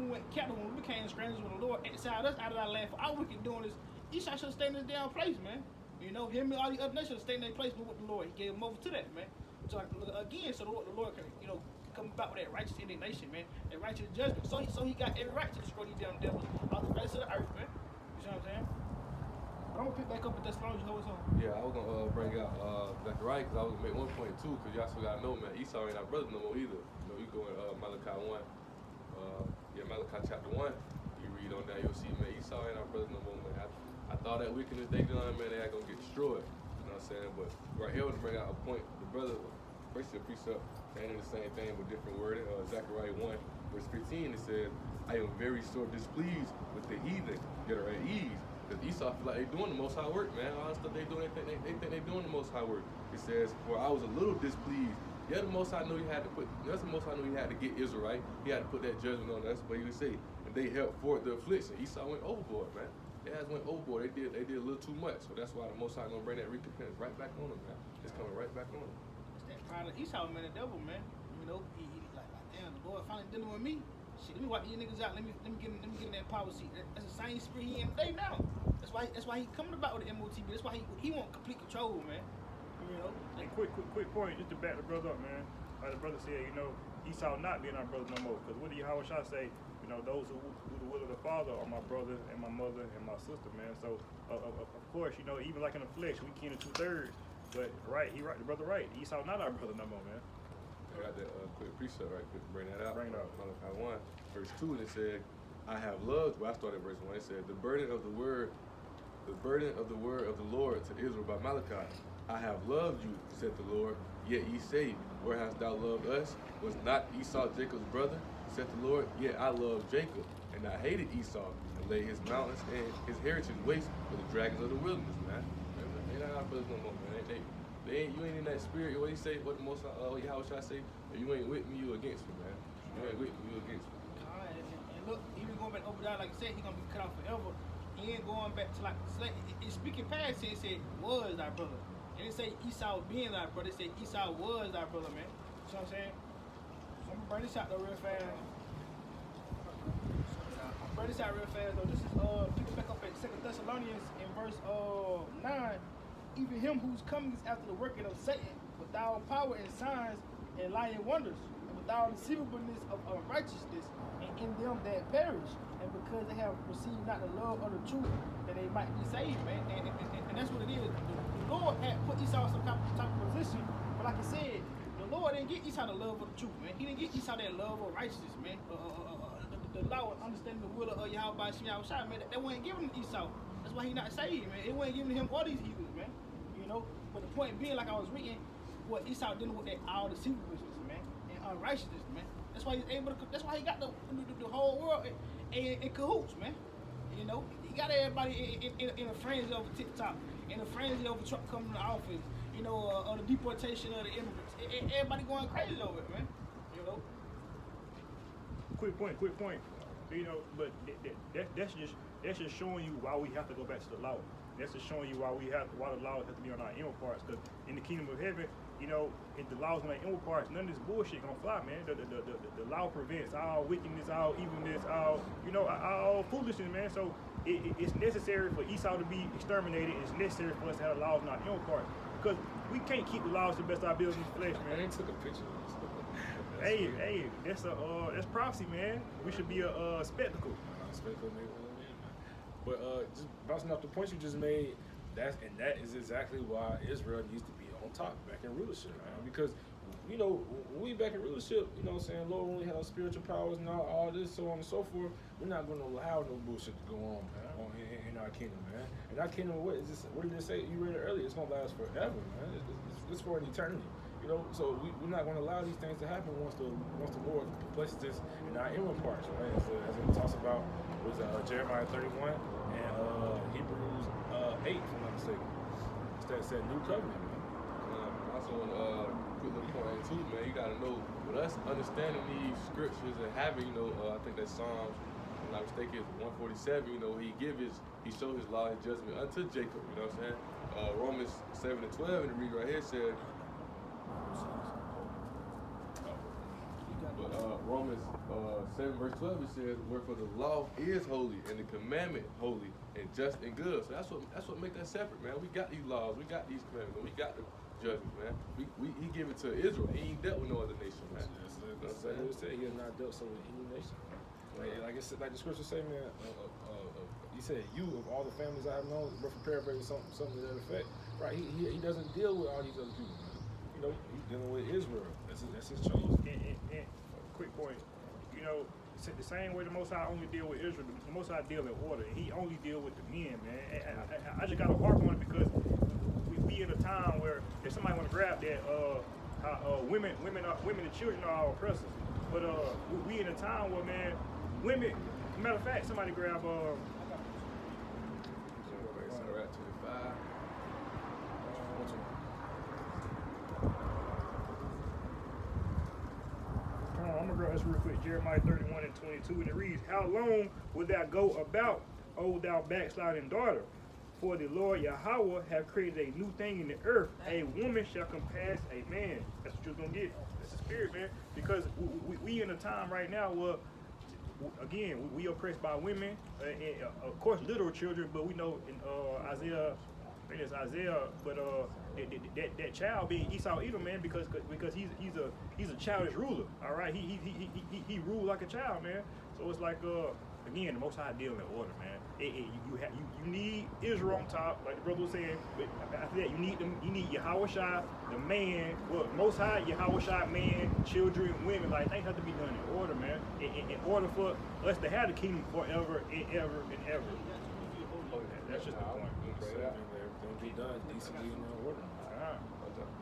went captive, when we became strangers, when the Lord exiled us out of our land for our wicked doing this, Esau should have stayed in his damn place, man. You know, him and all the other nations stayed in their place with the Lord. He gave them over to that, man. So like, again, so the Lord can, you know, come about with that righteous indignation, man, that righteous judgment. So he got every right to destroy these damn devils off the face of the earth, man. You see what I'm saying? But I'm gonna pick back up at Thessalonians, hold on. Yeah, I was gonna bring out Zechariah because I was gonna make one point too, because y'all still gotta know, man, Esau ain't our brother no more either. You know, you go in Malachi 1, Malachi chapter 1, you read on that, you'll see, man, Esau ain't our brother no more, man. I thought that wickedness they done, man, they ain't gonna get destroyed. You know what I'm saying? But right here, I want to bring out a point. The brother, precept, saying the same thing with different wording. Zechariah 1, verse 15, it says, I am very sore displeased with the heathen that are at ease. Because Esau feel like they doing the most high work, man. All the stuff they doing, they think they doing the most high work. It says, for I was a little displeased. Yeah, the most high knew he had to put, that's the most high knew he had to get Israel, right? He had to put that judgment on. That's what he would say. And they helped forward the affliction. Esau went overboard, man. They guys went overboard. They did a little too much. So that's why the most high gonna bring that recompense right back on them, man. It's coming right back on them. It's that pride of Esau, man, the devil, man. You know, he like, damn, the Lord finally dealing with me. Shit, let me wipe these niggas out. Let me get in that power seat. That's the same spirit he in today now. That's why he coming about with the MOTB. That's why he want complete control, man. You know. And quick point, just to back the brother up, man. Like the brother said, you know, Esau not being our brother no more. Because what did Yahweh Shah say? You know, those who do the will of the Father are my brother and my mother and my sister, man. So of course, you know, even like in the flesh, we kin to 2/3. But the brother right. Esau not our brother no more, man. I got that quick precept right quick to bring that out. Bring it out. Malachi 1, verse 2, and it said, I have loved, well I started verse 1, it said, the burden of the word of the Lord to Israel by Malachi. I have loved you, said the Lord, yet ye say, where hast thou loved us? Was not Esau Jacob's brother? Said the Lord, yet I loved Jacob, and I hated Esau, and laid his mountains and his heritage waste for the dragons of the wilderness, man. They not our brothers no more, man. You ain't in that spirit. What he say? What the most? How should I say? If you ain't with me, you against me, man. You ain't with me, you against me. And look, even going back over there, like I said, he gonna be cut off forever. He ain't going back to it's speaking past. It said was thy brother, and it say Esau being thy brother. It said Esau was thy brother, man. You know what I'm saying? So I'm gonna bring this out though real fast. Though. This is picking back up at 2 Thessalonians in verse 9. Even him whose coming is after the working of Satan, without power and signs and lying wonders, and without deceivableness of unrighteousness, and in them that perish, and because they have received not the love of the truth, that they might be saved, man. And that's what it is. The Lord had put Esau in some type of position, but like I said, the Lord didn't get Esau the love of the truth, man. He didn't get Esau that love of righteousness, man. The law and understanding the will of Yahweh Shai, man, that wasn't given to Esau. That's why he not saved, man. It wasn't given to him or these heathens, man. You know, but the point being, like I was reading, what Esau dealing with that all deceivableness, man, and unrighteousness, man. That's why he's able to. That's why he got the whole world in cahoots, man. You know, he got everybody in a frenzy over TikTok, in a frenzy over Trump coming to office. You know, the deportation of the immigrants. Everybody going crazy over it, man. You know. Quick point. You know, but that's just showing you why we have to go back to the law. That's just showing you why the laws have to be on our inward parts. Because in the kingdom of heaven, you know, if the laws on our inward parts, none of this bullshit gonna fly, man. The law prevents all wickedness, all evilness, all foolishness, man. So it's necessary for Esau to be exterminated. It's necessary for us to have the laws on our inward parts. Because we can't keep the laws to the best of our ability in the flesh, man. They took a picture of this. Hey, that's prophecy, man. We should be a spectacle. Spectacle, man. But just bouncing off the points you just made, that is exactly why Israel needs to be on top, back in rulership, man. Because you know, when we back in rulership, you know what I'm saying, Lord only has spiritual powers and all this, so on and so forth, we're not going to allow no bullshit to go on in our kingdom, man. And our kingdom, what did it say? You read it earlier, it's going to last forever, man. It's for an eternity. You know, so we're not going to allow these things to happen once the Lord places this in our inward parts, right? As it talks about, was Jeremiah 31 and Hebrews 8, if I'm not mistaken. It's that new covenant, man. Also, quick little point too, man. You gotta know, with us understanding these scriptures and having, you know, I think that Psalms, if I'm not mistaken, is 147. You know, he showed his law, his judgment unto Jacob. You know what I'm saying? Romans 7 and 12, and the read right here said. But Romans 7 verse 12 it says, wherefore the law is holy and the commandment holy and just and good. So that's what makes us separate, man. We got these laws, we got these commandments, we got the judgment, man. He give it to Israel. He ain't dealt with no other nation, man. That's what it said. He has not dealt so with any nation. Like the scripture say, man. He said, "You of all the families I have known," for paraphrasing something to that effect, right? He doesn't deal with all these other people, man. You know, he's dealing with Israel. That's his choice. And quick point, you know, the same way the Most High only deal with Israel, the Most High deal in order. He only deal with the men, man. And I just got to harp on it because we be in a time where if somebody want to grab that, women and children are our oppressors. But we in a time where, man, women. Matter of fact, somebody grab Sirach 25. I'm gonna grab this real quick. Jeremiah 31 and 22, and it reads, "How long wilt thou go about, O thou backsliding daughter? For the Lord Yahweh have created a new thing in the earth. A woman shall compass a man." That's what you're gonna get. That's the spirit, man. Because we in a time right now where, again, we oppressed by women, and, of course, little children. But we know in Isaiah, I think it's Isaiah, but that child being Esau Edom, man, because he's a childish ruler. All right, he ruled like a child, man. So it's like again, the Most High deal in order, man. You need Israel on top, like the brother was saying. But after that, you need Yahushua, the man. Well, Most High, Yahushua, man, children, women. Like things have to be done in order, man. In order for us to have the kingdom forever and ever and ever. That's just the point. Everything be done decently in order.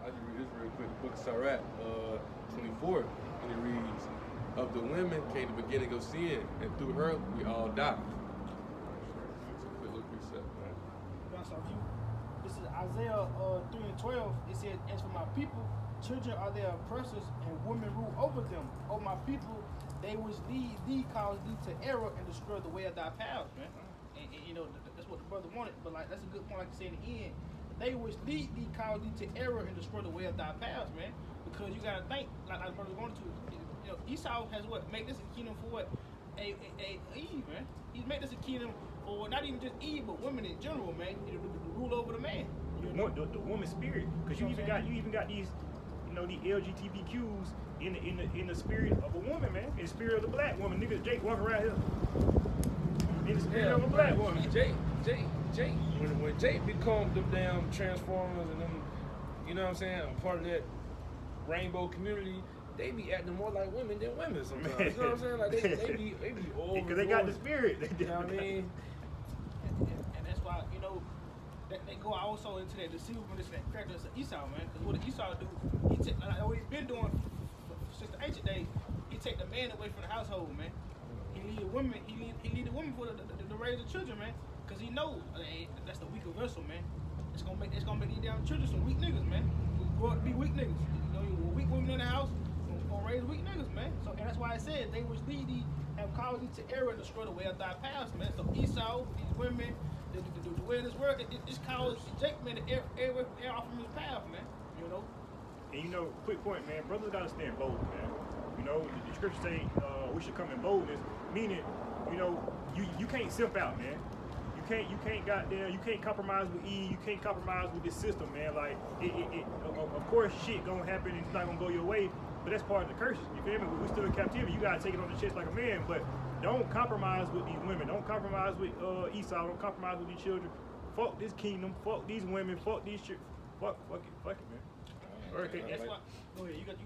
I just read this real quick. The book of Sirach 24, and it reads, "Of the women came the beginning of sin, and through her we all die." It's a quick little precept, man. This is Isaiah 3 and 12. It says, "As for my people, children are their oppressors, and women rule over them. O my people, they which lead thee cause thee to error and destroy the way of thy paths," man. And you know, that's what the brother wanted. But like, that's a good point, like you say in the end. They which lead thee cause thee to error and destroy the way of thy paths, man. Because you gotta think, like the brother wanted to. You know, Esau has what make this a kingdom for what a Eve, man. He's made this a kingdom for not even just Eve, but women in general, man. You know, to rule over the man. You know, The woman spirit, because you even got these, you know, the LGBTQs in the spirit of a woman, man. In the spirit of the black woman, nigga. Jake walking around here. In the spirit of a black woman. Jake. When Jake become them damn Transformers and them, you know what I'm saying, a part of that rainbow community, they be acting more like women than women sometimes. You know what I'm saying? Like they be over. Because they got the spirit. You know what I mean? and that's why, you know, they go also into that deceivableness and that character of Esau, man. Because what Esau do, he take, like what he's been doing since the ancient days, he take the man away from the household, man. He lead the women. He lead the women for to raise the children, man. Cause he know that's the weaker vessel, man. It's gonna make these damn children some weak niggas, man. We grow up to be weak niggas. You know, weak women in the house gonna raise weak niggas, man. So and that's why I said they which lead thee have caused thee to err and destroy the way of thy paths, man. So Esau, these women, the way of this world, it's caused Jake, man, to err off from his path, man. You know. And you know, quick point, man. Brothers gotta stand bold, man. You know, the scriptures say we should come in boldness, meaning, you know, you can't simp out, man. You can't compromise with Eve. You can't compromise with this system, man. Like, of course, shit gonna happen and it's not gonna go your way, but that's part of the curses. You feel me? We're still in captivity. You gotta take it on the chest like a man, but don't compromise with these women. Don't compromise with Esau. Don't compromise with these children. Fuck this kingdom. Fuck these women. Fuck these shit. Fuck it, man. Okay, That's like, why. Go ahead. You got.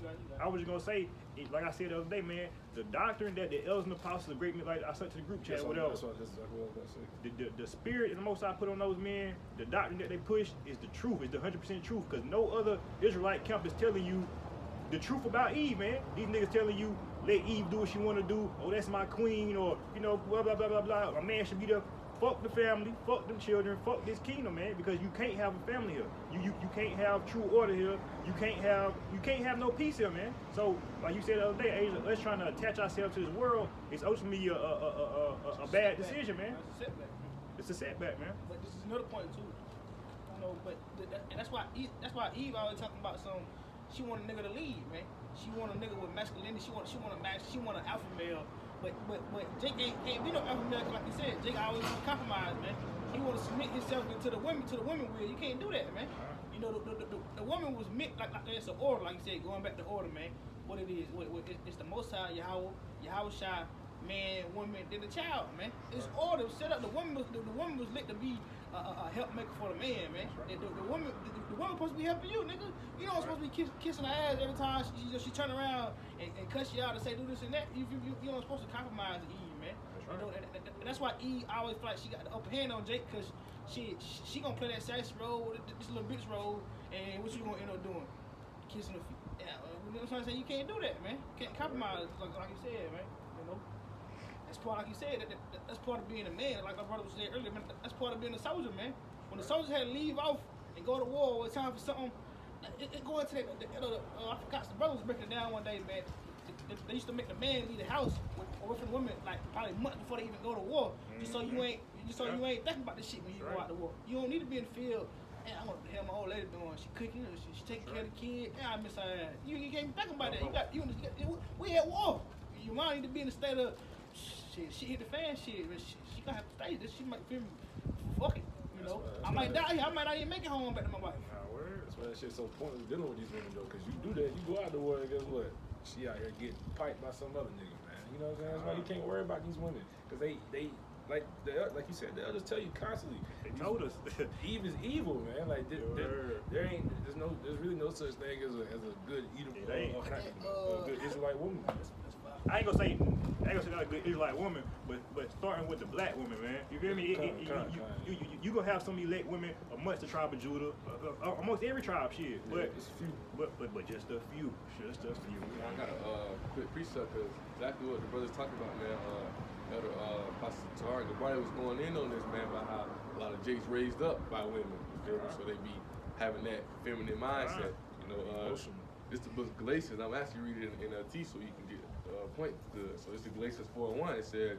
I was just gonna say, like I said the other day, man, the doctrine that the elders and apostles of great men, like I sent to the group chat, whatever. That's exactly what I was gonna say. The spirit and the most I put on those men, the doctrine that they push is the truth, is the 100% truth, because no other Israelite camp is telling you the truth about Eve, man. These niggas telling you, let Eve do what she want to do, oh, that's my queen, or, you know, blah, blah, blah, blah, blah. A man should be there. Fuck the family, fuck them children, fuck this kingdom, man, because you can't have a family here. You can't have true order here. You can't have no peace here, man. So, like you said the other day, Asia, us trying to attach ourselves to this world is ultimately a bad decision, man. It's a setback. It's a setback, man. But this is another point too. You know, and that's why Eve always talking about she want a nigga to lead, man. She want a nigga with masculinity. She want an alpha male. But Jake ain't be no alpha male, like you said. Jake always want to compromise, man. He want to submit himself to the women will. You can't do that, man. You know, the woman was meant like it's an order, like you said, going back to order, man. What it is, it's the Most High, Yahweh Shai, man, woman, then the child, man. It's order set up. The woman was lit to be a help maker for the man, man. Right. The woman supposed to be helping you, nigga. You don't supposed to be kissing her ass every time she turn around and cuss you out and say do this and that. You don't supposed to compromise Eve, man. That's right. You know, and that's why Eve always feel like she got the upper hand on Jake, because she gonna play that sassy role, this little bitch role, and what you gonna end up doing? Kissing her feet. Yeah, you know what I'm saying? You can't do that, man. You can't compromise, like you said, man. You know. That's part, like you said, that's part of being a man. Like my brother was saying earlier, man, that's part of being a soldier, man. When the soldiers had to leave off and go to war, when it's time for something, it go into that. I forgot, some brothers was breaking it down one day, man. They used to make the man leave the house with the women like probably a month before they even go to war, just so you ain't thinking about this shit when you go out to war. You don't need to be in the field. Man, I want to hell my old lady doing. She cooking, she taking care of the kid. Yeah, I miss her ass. You can't think about that. We at war. Your mind need to be in the state of. She hit the fan shit. She gonna have to stay. This she might feel me. Fuck it. You know, I might die here. I might not even make it home back to my wife. That's why that shit's so pointless dealing with these women though. Cause you do that, you go out the war and guess what? She out here getting piped by some other nigga, man. You know what I'm saying? That's why you can't worry about these women. Cause they like you said, they'll just tell you constantly. They told us. Eve is evil, man. Like there's really no such thing as a good good Israelite woman. I ain't gonna say not a good Israelite woman, but starting with the black woman, man. You feel me? You gonna have some elect women amongst the tribe of Judah, amongst every tribe, shit. But it's a few. But just a few, I got a quick precept because exactly what the brothers talking about, man. Elder Pastor Tarek Gabriel was going in on this, man, about how a lot of Jakes raised up by women, so they be having that feminine mindset, you know. This is the book of Galatians. I'm actually reading it in T so you can get point good. So it's the Galatians 4:1. It said,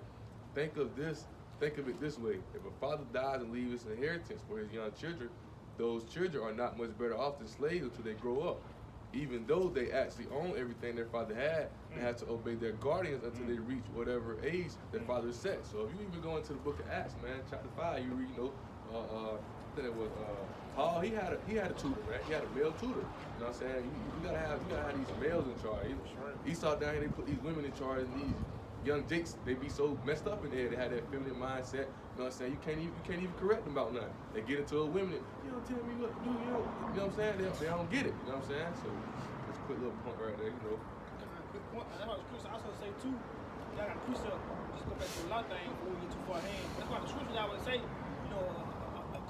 think of it this way. If a father dies and leaves his inheritance for his young children, those children are not much better off than slaves until they grow up. Even though they actually own everything their father had, they have to obey their guardians until they reach whatever age their father set. So if you even go into the book of Acts, man, chapter 5, you read, I think it was Paul. He had a tutor, man. He had a male tutor. You know what I'm saying? You gotta have these males in charge. Esau down here, they put these women in charge, and these young Jakes, they be so messed up in there. They had that feminine mindset. You know what I'm saying? You can't even correct them about nothing. They get into a women, you don't tell me what to do. You know what I'm saying? They don't get it. You know what I'm saying? So that's a quick little point right there. You know. Good point. That's what Chris also say too. Y'all got to precept. Just go back to a lot of things before we get too far ahead. That's why the scriptures I would say, you know,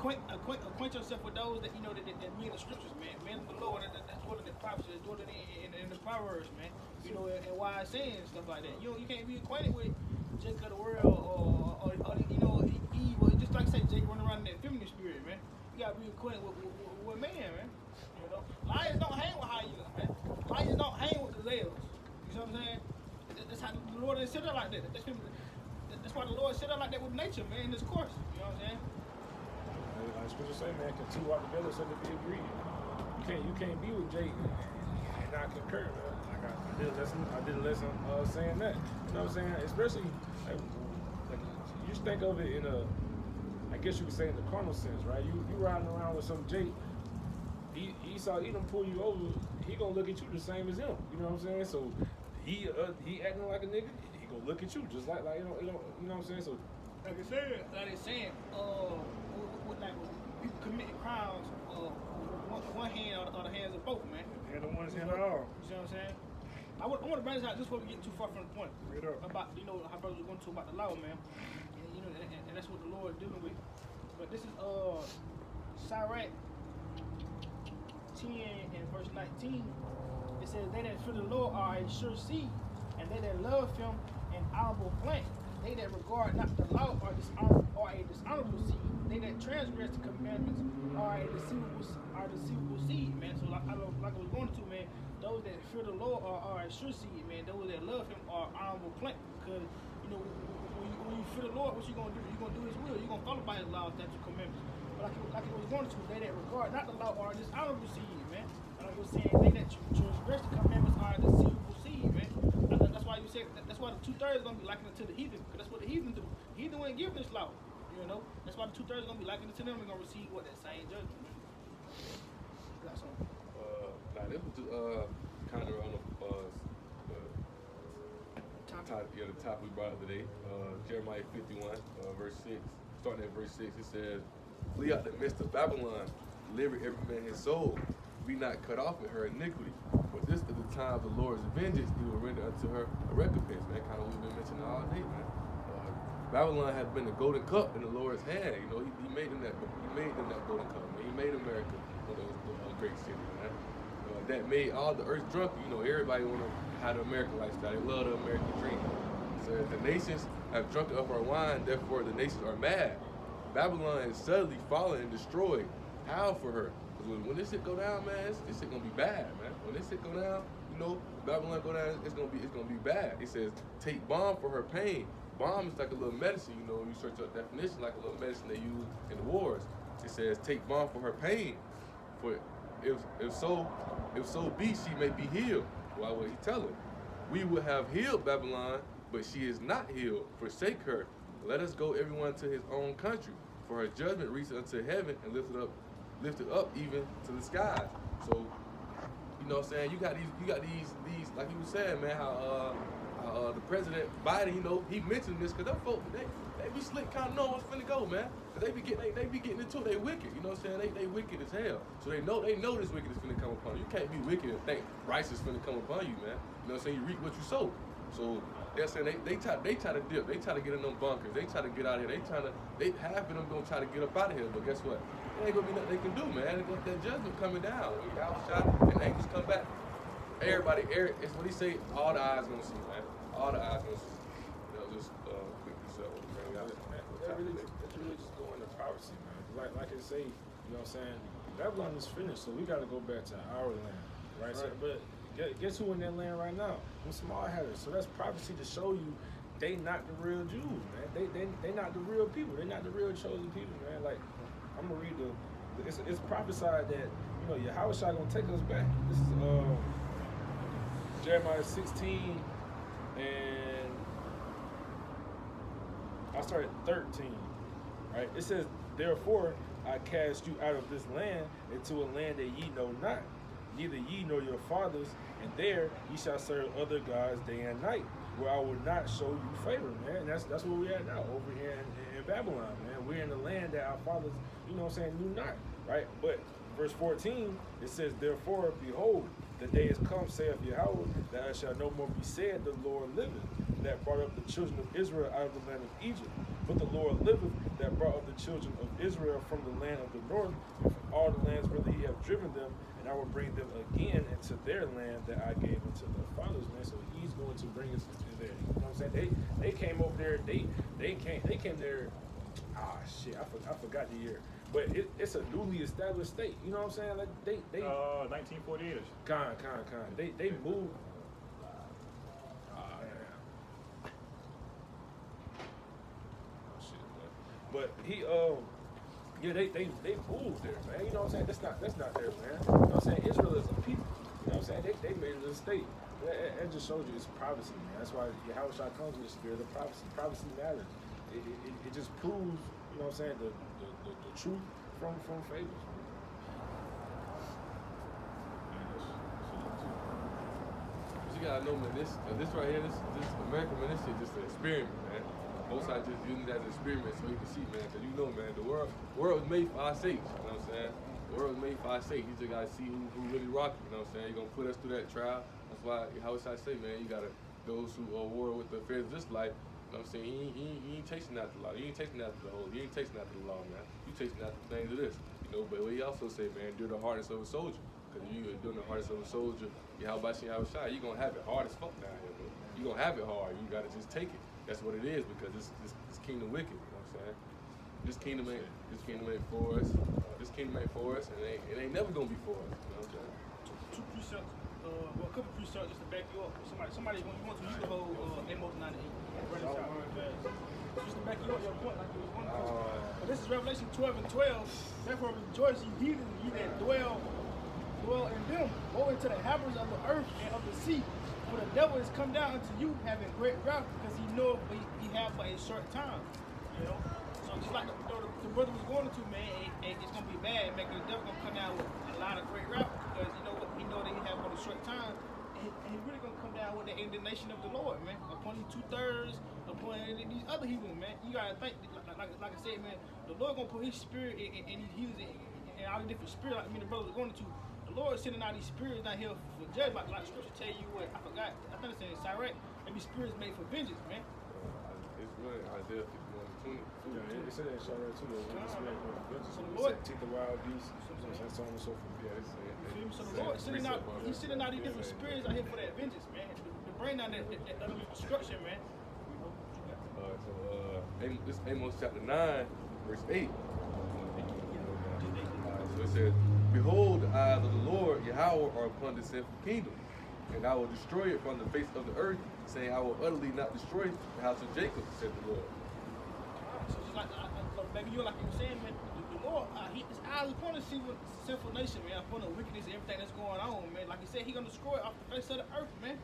acquaint yourself with those that you know that read the scriptures, man. Men of the Lord. That's one of the prophecies. That's one of in the Proverbs, man. You know, and wise sayings and stuff like that. You can't be acquainted with Jake of the world or you know, Eve, or just like say Jake running around in that feminine spirit, man. You gotta be acquainted with man, man. You know, lions don't hang with hyenas, man. Lions don't hang with gazelles. You know what I'm saying? That's how the Lord is set up like that. That's why the Lord set up like that with nature, man. In this course, you know what I'm saying? Like scripture say, man, can two walk together so they be agreed. You can't be with Jake and not concur, man. Like I did a lesson saying that. You know what I'm saying? Especially like you just think of it in a, I guess you could say in the carnal sense, right? You riding around with some Jake. Esau, he done pull you over. He gonna look at you the same as him. You know what I'm saying? So he acting like a nigga. He gonna look at you just like you know what I'm saying? So like I said, like they saying, with people committing crimes, one hand or the hands of both, man. And the one that's in it all. You see what I'm saying? I want to bring this out just before we get too far from the point. Straight up. About, you know, how brothers are going to about the law, man. And, you know, and that's what the Lord is dealing with. But this is Sirach 10 and verse 19. It says, they that fear the Lord are a sure seed, and they that love him an honorable plant. They that regard not the law are a dishonorable seed. They that transgress the commandments are a deceivable seed, man. So like I was going to, man, those that fear the Lord are a sure seed, man. Those that love him are honorable plant. Because, you know, when you fear the Lord, what you gonna do? You're gonna do his will. You're gonna follow by his laws, statutes, commandments. But like it was going to, they that regard not the law are a dishonorable seed, man. And like I was saying, they that transgress the commandments are a deceivable seed, man. That's why you said that's why the 2/3 is gonna be likened to the heathen, because that's what the heathen do. The heathen ain't give this law, you know. That's why the 2/3 is gonna be likened to them. We're gonna receive what that same judgment. Man. Got something? Nah, this was just kind of on the topic we brought up today. Jeremiah 51, verse 6. Starting at verse 6, it says, "Flee out the midst of Babylon, deliver every man his soul. Be not cut off with her iniquity. But this is the time of the Lord's vengeance. He will render unto her a recompense." Man, kind of what we've been mentioning all day, man. Babylon has been the golden cup in the Lord's hand. You know, he made them that golden cup. Man. He made America one of those great cities, man. That made all the earth drunk. You know, everybody want to have the American lifestyle. They love the American dream. So the nations have drunk up our wine, therefore the nations are mad. Babylon is suddenly fallen and destroyed. How for her? Because when this shit go down, man, this shit gonna be bad, man. When this shit go down, you know, Babylon go down, it's gonna be bad. It says, take balm for her pain. Balm is like a little medicine, you know, when you search up definition, like a little medicine they use in the wars. It says, take balm for her pain. For if so be she may be healed. Why would he tell her? We would have healed Babylon, but she is not healed. Forsake her. Let us go everyone to his own country. For her judgment reaches unto heaven and lifted up even to the skies. So, you know what I'm saying? You got these like you were saying, man, how the President Biden, you know, he mentioned this because them folks, they be slick kind of know what's finna go, man. Cause they be getting into it, they wicked, you know what I'm saying? They wicked as hell. So they know this wicked is finna come upon you. You can't be wicked and think righteous is finna come upon you, man. You know what I'm saying? You reap what you sow. So they're saying they try to dip, they try to get in them bunkers, they try to get out of here, half of them gonna try to get up out of here, but guess what? There ain't gonna be nothing they can do, man. That judgment coming down. We outshot and angels come back. Everybody, it's what he say, all the eyes gonna see, man. All the eyes gonna see. You know, just quickly so That's really just going to prophecy, man. Like I say, you know what I'm saying? Babylon is finished, so we gotta go back to our land, right? So, but guess who in that land right now? Them small hatters. So that's prophecy to show you they not the real Jews, man. They not the real people. They not the real chosen people, man. Like, I'm gonna read it's prophesied that, you know, Yahweh Shai gonna take us back. This is Jeremiah 16 and I started 13, right? It says, therefore I cast you out of this land into a land that ye know not, neither ye nor your fathers, and there ye shall serve other gods day and night, where I will not show you favor, man. And that's where we at now, over here in Babylon, man. We're in the land that our fathers, you know what I'm saying, knew not, right? But verse 14, it says, therefore, behold, the day is come, saith Yahweh, that it shall no more be said, the Lord liveth, that brought up the children of Israel out of the land of Egypt. But the Lord liveth, that brought up the children of Israel from the land of the north, and from all the lands whither he hath driven them, and I will bring them again into their land that I gave unto their fathers, man. So he's going to bring us into there. You know what I'm saying? They came over there, they came there, I forgot the year. But it's a newly established state. You know what I'm saying? Like they 1948ish. Con. They moved. But he they moved there, man. You know what I'm saying? That's not there, man. You know what I'm saying? Israel is a people. You know what I'm saying? They made it a state. That just shows you it's prophecy, man. That's why Yahweh Shai comes with the spirit of prophecy. Prophecy matters. It just proves, you know what I'm saying, the truth from fables. But you gotta know, man, this right here, this America, man, this shit just an experiment, man. Both sides just using it as an experiment so you can see, man, because you know, man, the world was made for our sakes, you know what I'm saying? world was made for our sake. You just gotta see who really rocking. You know what I'm saying? You're gonna put us through that trial. That's why, how should I say, man? You gotta, those who war with the affairs of this life, you know what I'm saying? He ain't chasing after the law. He ain't chasing after the holy. He ain't chasing after the law, man. You chasing after the things of this. You know, but what he also say, man, endure the hardness of a soldier. Because you doing the hardest of a soldier, how shy, you're gonna have it hard as fuck down here, bro. You're gonna have it hard. You gotta just take it. That's what it is, because this kingdom wicked, you know what I'm saying? This kingdom ain't for us. This kingdom ain't for us, and it ain't never gonna be for us. You know what I'm saying? Two precepts, well, a couple precepts just to back you up. Somebody you want to use the whole Amos 9:8. Run this out real fast. Just to back you up your point, like you was going to. But this is Revelation 12:12. Therefore rejoice, ye heathen, ye that dwell in them. Go into the havers of the earth and of the sea. For the devil is come down unto you, having great wrath, because he knoweth he have but a short time. You know. So just like the brother was going to, man, it's gonna be bad, man, because the devil gonna come down with a lot of great wrath, because you know what, he know that he have but a short time, and he really gonna come down with the indignation of the Lord, man, upon these 2/3, upon these other heathens, man. You gotta think, like I said, man, the Lord gonna put His spirit in these heathens and all these different spirits, like me and the brother was going to. The Lord is sending out these spirits down here for judgment, like Scripture tell you what, I forgot, I think it's in Sirach, maybe spirits made for vengeance, man. It's really Isaiah 51:20. Yeah, it said that shit right too. So the Lord take the wild beasts, so on and so forth. Yeah, it's saying. You feel me? So the Lord sending out, He's sending out these different spirits out here for that vengeance, man. To bring down that destruction, man. This Amos chapter 9, verse 8. So it says, behold, the eyes of the Lord, Yahweh, are upon this sinful kingdom, and I will destroy it from the face of the earth, saying, I will utterly not destroy the house of Jacob, said the Lord. So just like you were saying, man, the Lord, His eyes upon the sinful nation, man, upon the wickedness and everything that's going on, man. Like He said, He gonna destroy it off the face of the earth, man.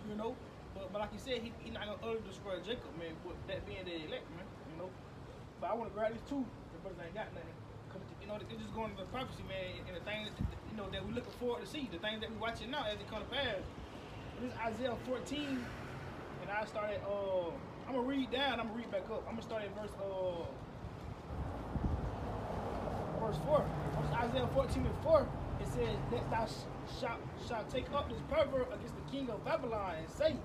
You know, but like He said, He not gonna utterly destroy Jacob, man. But that being the elect, man. You know, but I want to grab these two. The brothers ain't got nothing. Cause you know they're just going to the prophecy, man, and the things that we looking forward to see, the things that we watching now as it come to pass. This is Isaiah 14, and I started. I'm gonna read down. I'm gonna read back up. I'm gonna start at verse 4. Isaiah 14:4. It says that thou shalt take up this proverb against the king of Babylon and say,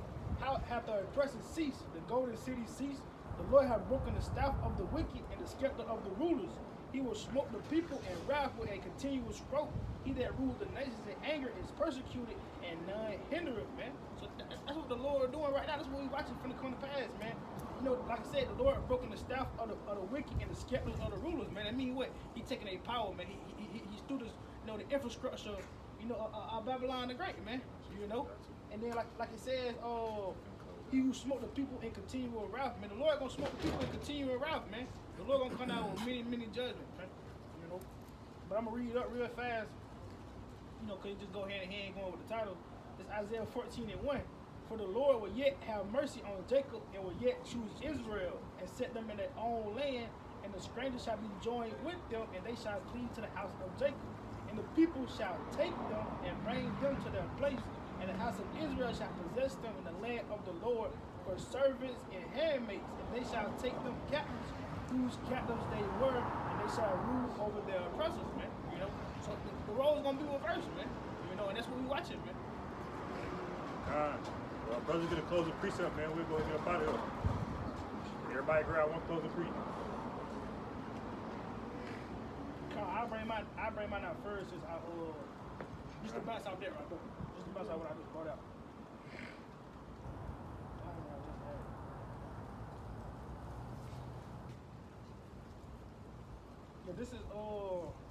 how hath the oppressor ceased, the golden city ceased? The Lord hath broken the staff of the wicked and the scepter of the rulers. He will smote the people in wrath with a continuous stroke. He that rules the nations in anger is persecuted, and none hindereth, man. So that's what the Lord is doing right now. That's what we're watching from the come to pass, man. You know, like I said, the Lord broken the staff of the wicked and the scepters of the rulers, man. I mean, what? He taking a power, man. He's through this, the infrastructure, of Babylon the Great, man. You know, and then like it says, he who smote the people in continual wrath, man. The Lord gonna smote the people in continual wrath, man. The Lord gonna come out with many judgments, man. You know, but I'm gonna read it up real fast. Cause you just go hand in hand going with the title. It's Isaiah 14:1. For the Lord will yet have mercy on Jacob and will yet choose Israel and set them in their own land, and the strangers shall be joined with them, and they shall cleave to the house of Jacob. And the people shall take them and bring them to their place, and the house of Israel shall possess them in the land of the Lord for servants and handmaids, and they shall take them captives, whose captives they were, and they shall rule over their oppressors, man. So the role's gonna be reversed, man. And that's what we watching, man. Well, brothers gonna close the precept, man. We'll go ahead and get up out of here. Everybody grab one closing precept. I'll bring mine out first. Just to bounce out there, right there. Just to bounce out what I just brought out. Yeah, this is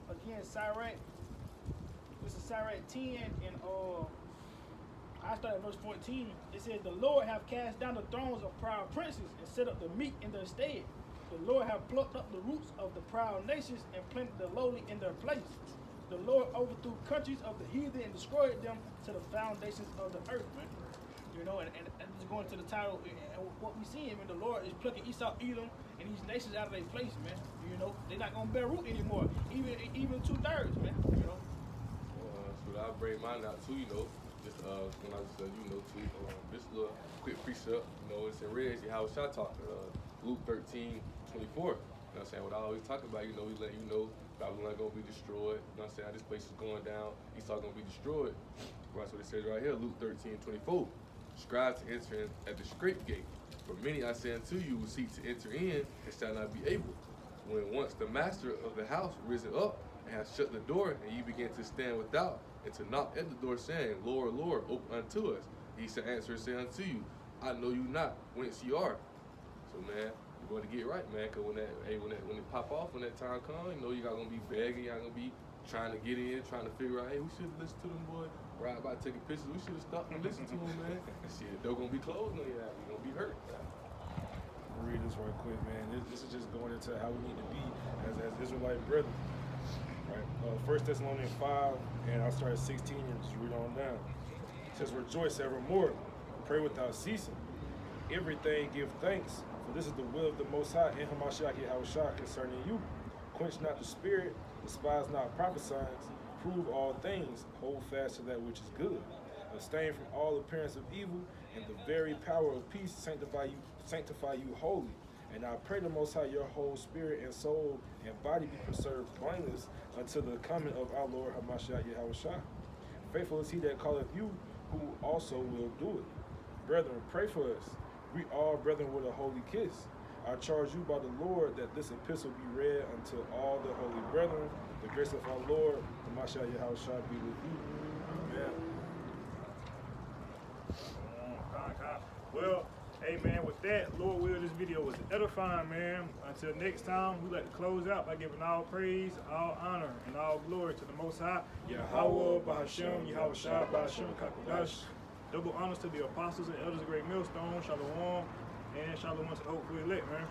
again Sirach. This is Sirach 10, and I start at verse 14. It says, the Lord hath cast down the thrones of proud princes and set up the meek in their stead. The Lord hath plucked up the roots of the proud nations and planted the lowly in their place. The Lord overthrew countries of the heathen and destroyed them to the foundations of the earth, man. And just going to the title, and what we see, man, the Lord is plucking Esau, Edom, and these nations out of their place, man. They're not gonna bear root anymore, even 2/3, man. So I'll bring mine out too, just when I just too, this little quick precept, it's in red, how I talk, Luke 13:24. You know what I'm saying? What I always talk about, we let you know Babylon gonna be destroyed. You know what I'm saying? How this place is going down. Esau gonna be destroyed. Right, so it says right here, Luke 13:24. Strive to enter in at the straight gate. For many I say unto you will seek to enter in and shall not be able. When once the master of the house risen up and has shut the door, and ye begin to stand without, and to knock at the door, saying, Lord, Lord, open unto us. He shall answer and say unto you, I know you not, whence ye are. So man, you're going to get right, man, because when it pop off, when that time comes, you know you not gonna be begging, you not gonna be trying to get in, trying to figure out, hey, we should listen to them boys. Right about taking pictures, we should have stopped and listened to them, man. Shit, they're gonna be closed on you, we gonna be hurt. I'll read this right quick, man. This is just going into how we need to be as Israelite brethren. Right? 1 Thessalonians 5, and I'll start at 16 and just read on down. It says, rejoice evermore, pray without ceasing. Everything give thanks, for this is the will of the Most High in Hamashiach Yahushua concerning you. Quench not the spirit, despise not prophesying, prove all things, hold fast to that which is good. Abstain from all appearance of evil, and the very power of peace sanctify you wholly. And I pray the Most High your whole spirit and soul and body be preserved blameless until the coming of our Lord Hamashiach Yahushua. Faithful is he that calleth you, who also will do it. Brethren, pray for us. We all brethren with a holy kiss. I charge you by the Lord that this epistle be read unto all the holy brethren. The grace of our Lord, Hamashiach Yahushua, be with you. Amen. Well, hey man, with that, Lord will, this video was edifying, man. Until next time, we like to close out by giving all praise, all honor, and all glory to the Most High, Yahweh, Bahashem, Yahweh Shah, Bahashem, Kakadash. Double honors to the apostles and elders of Great Millstone, Shalom, and Shalom to the hopefully elect, man.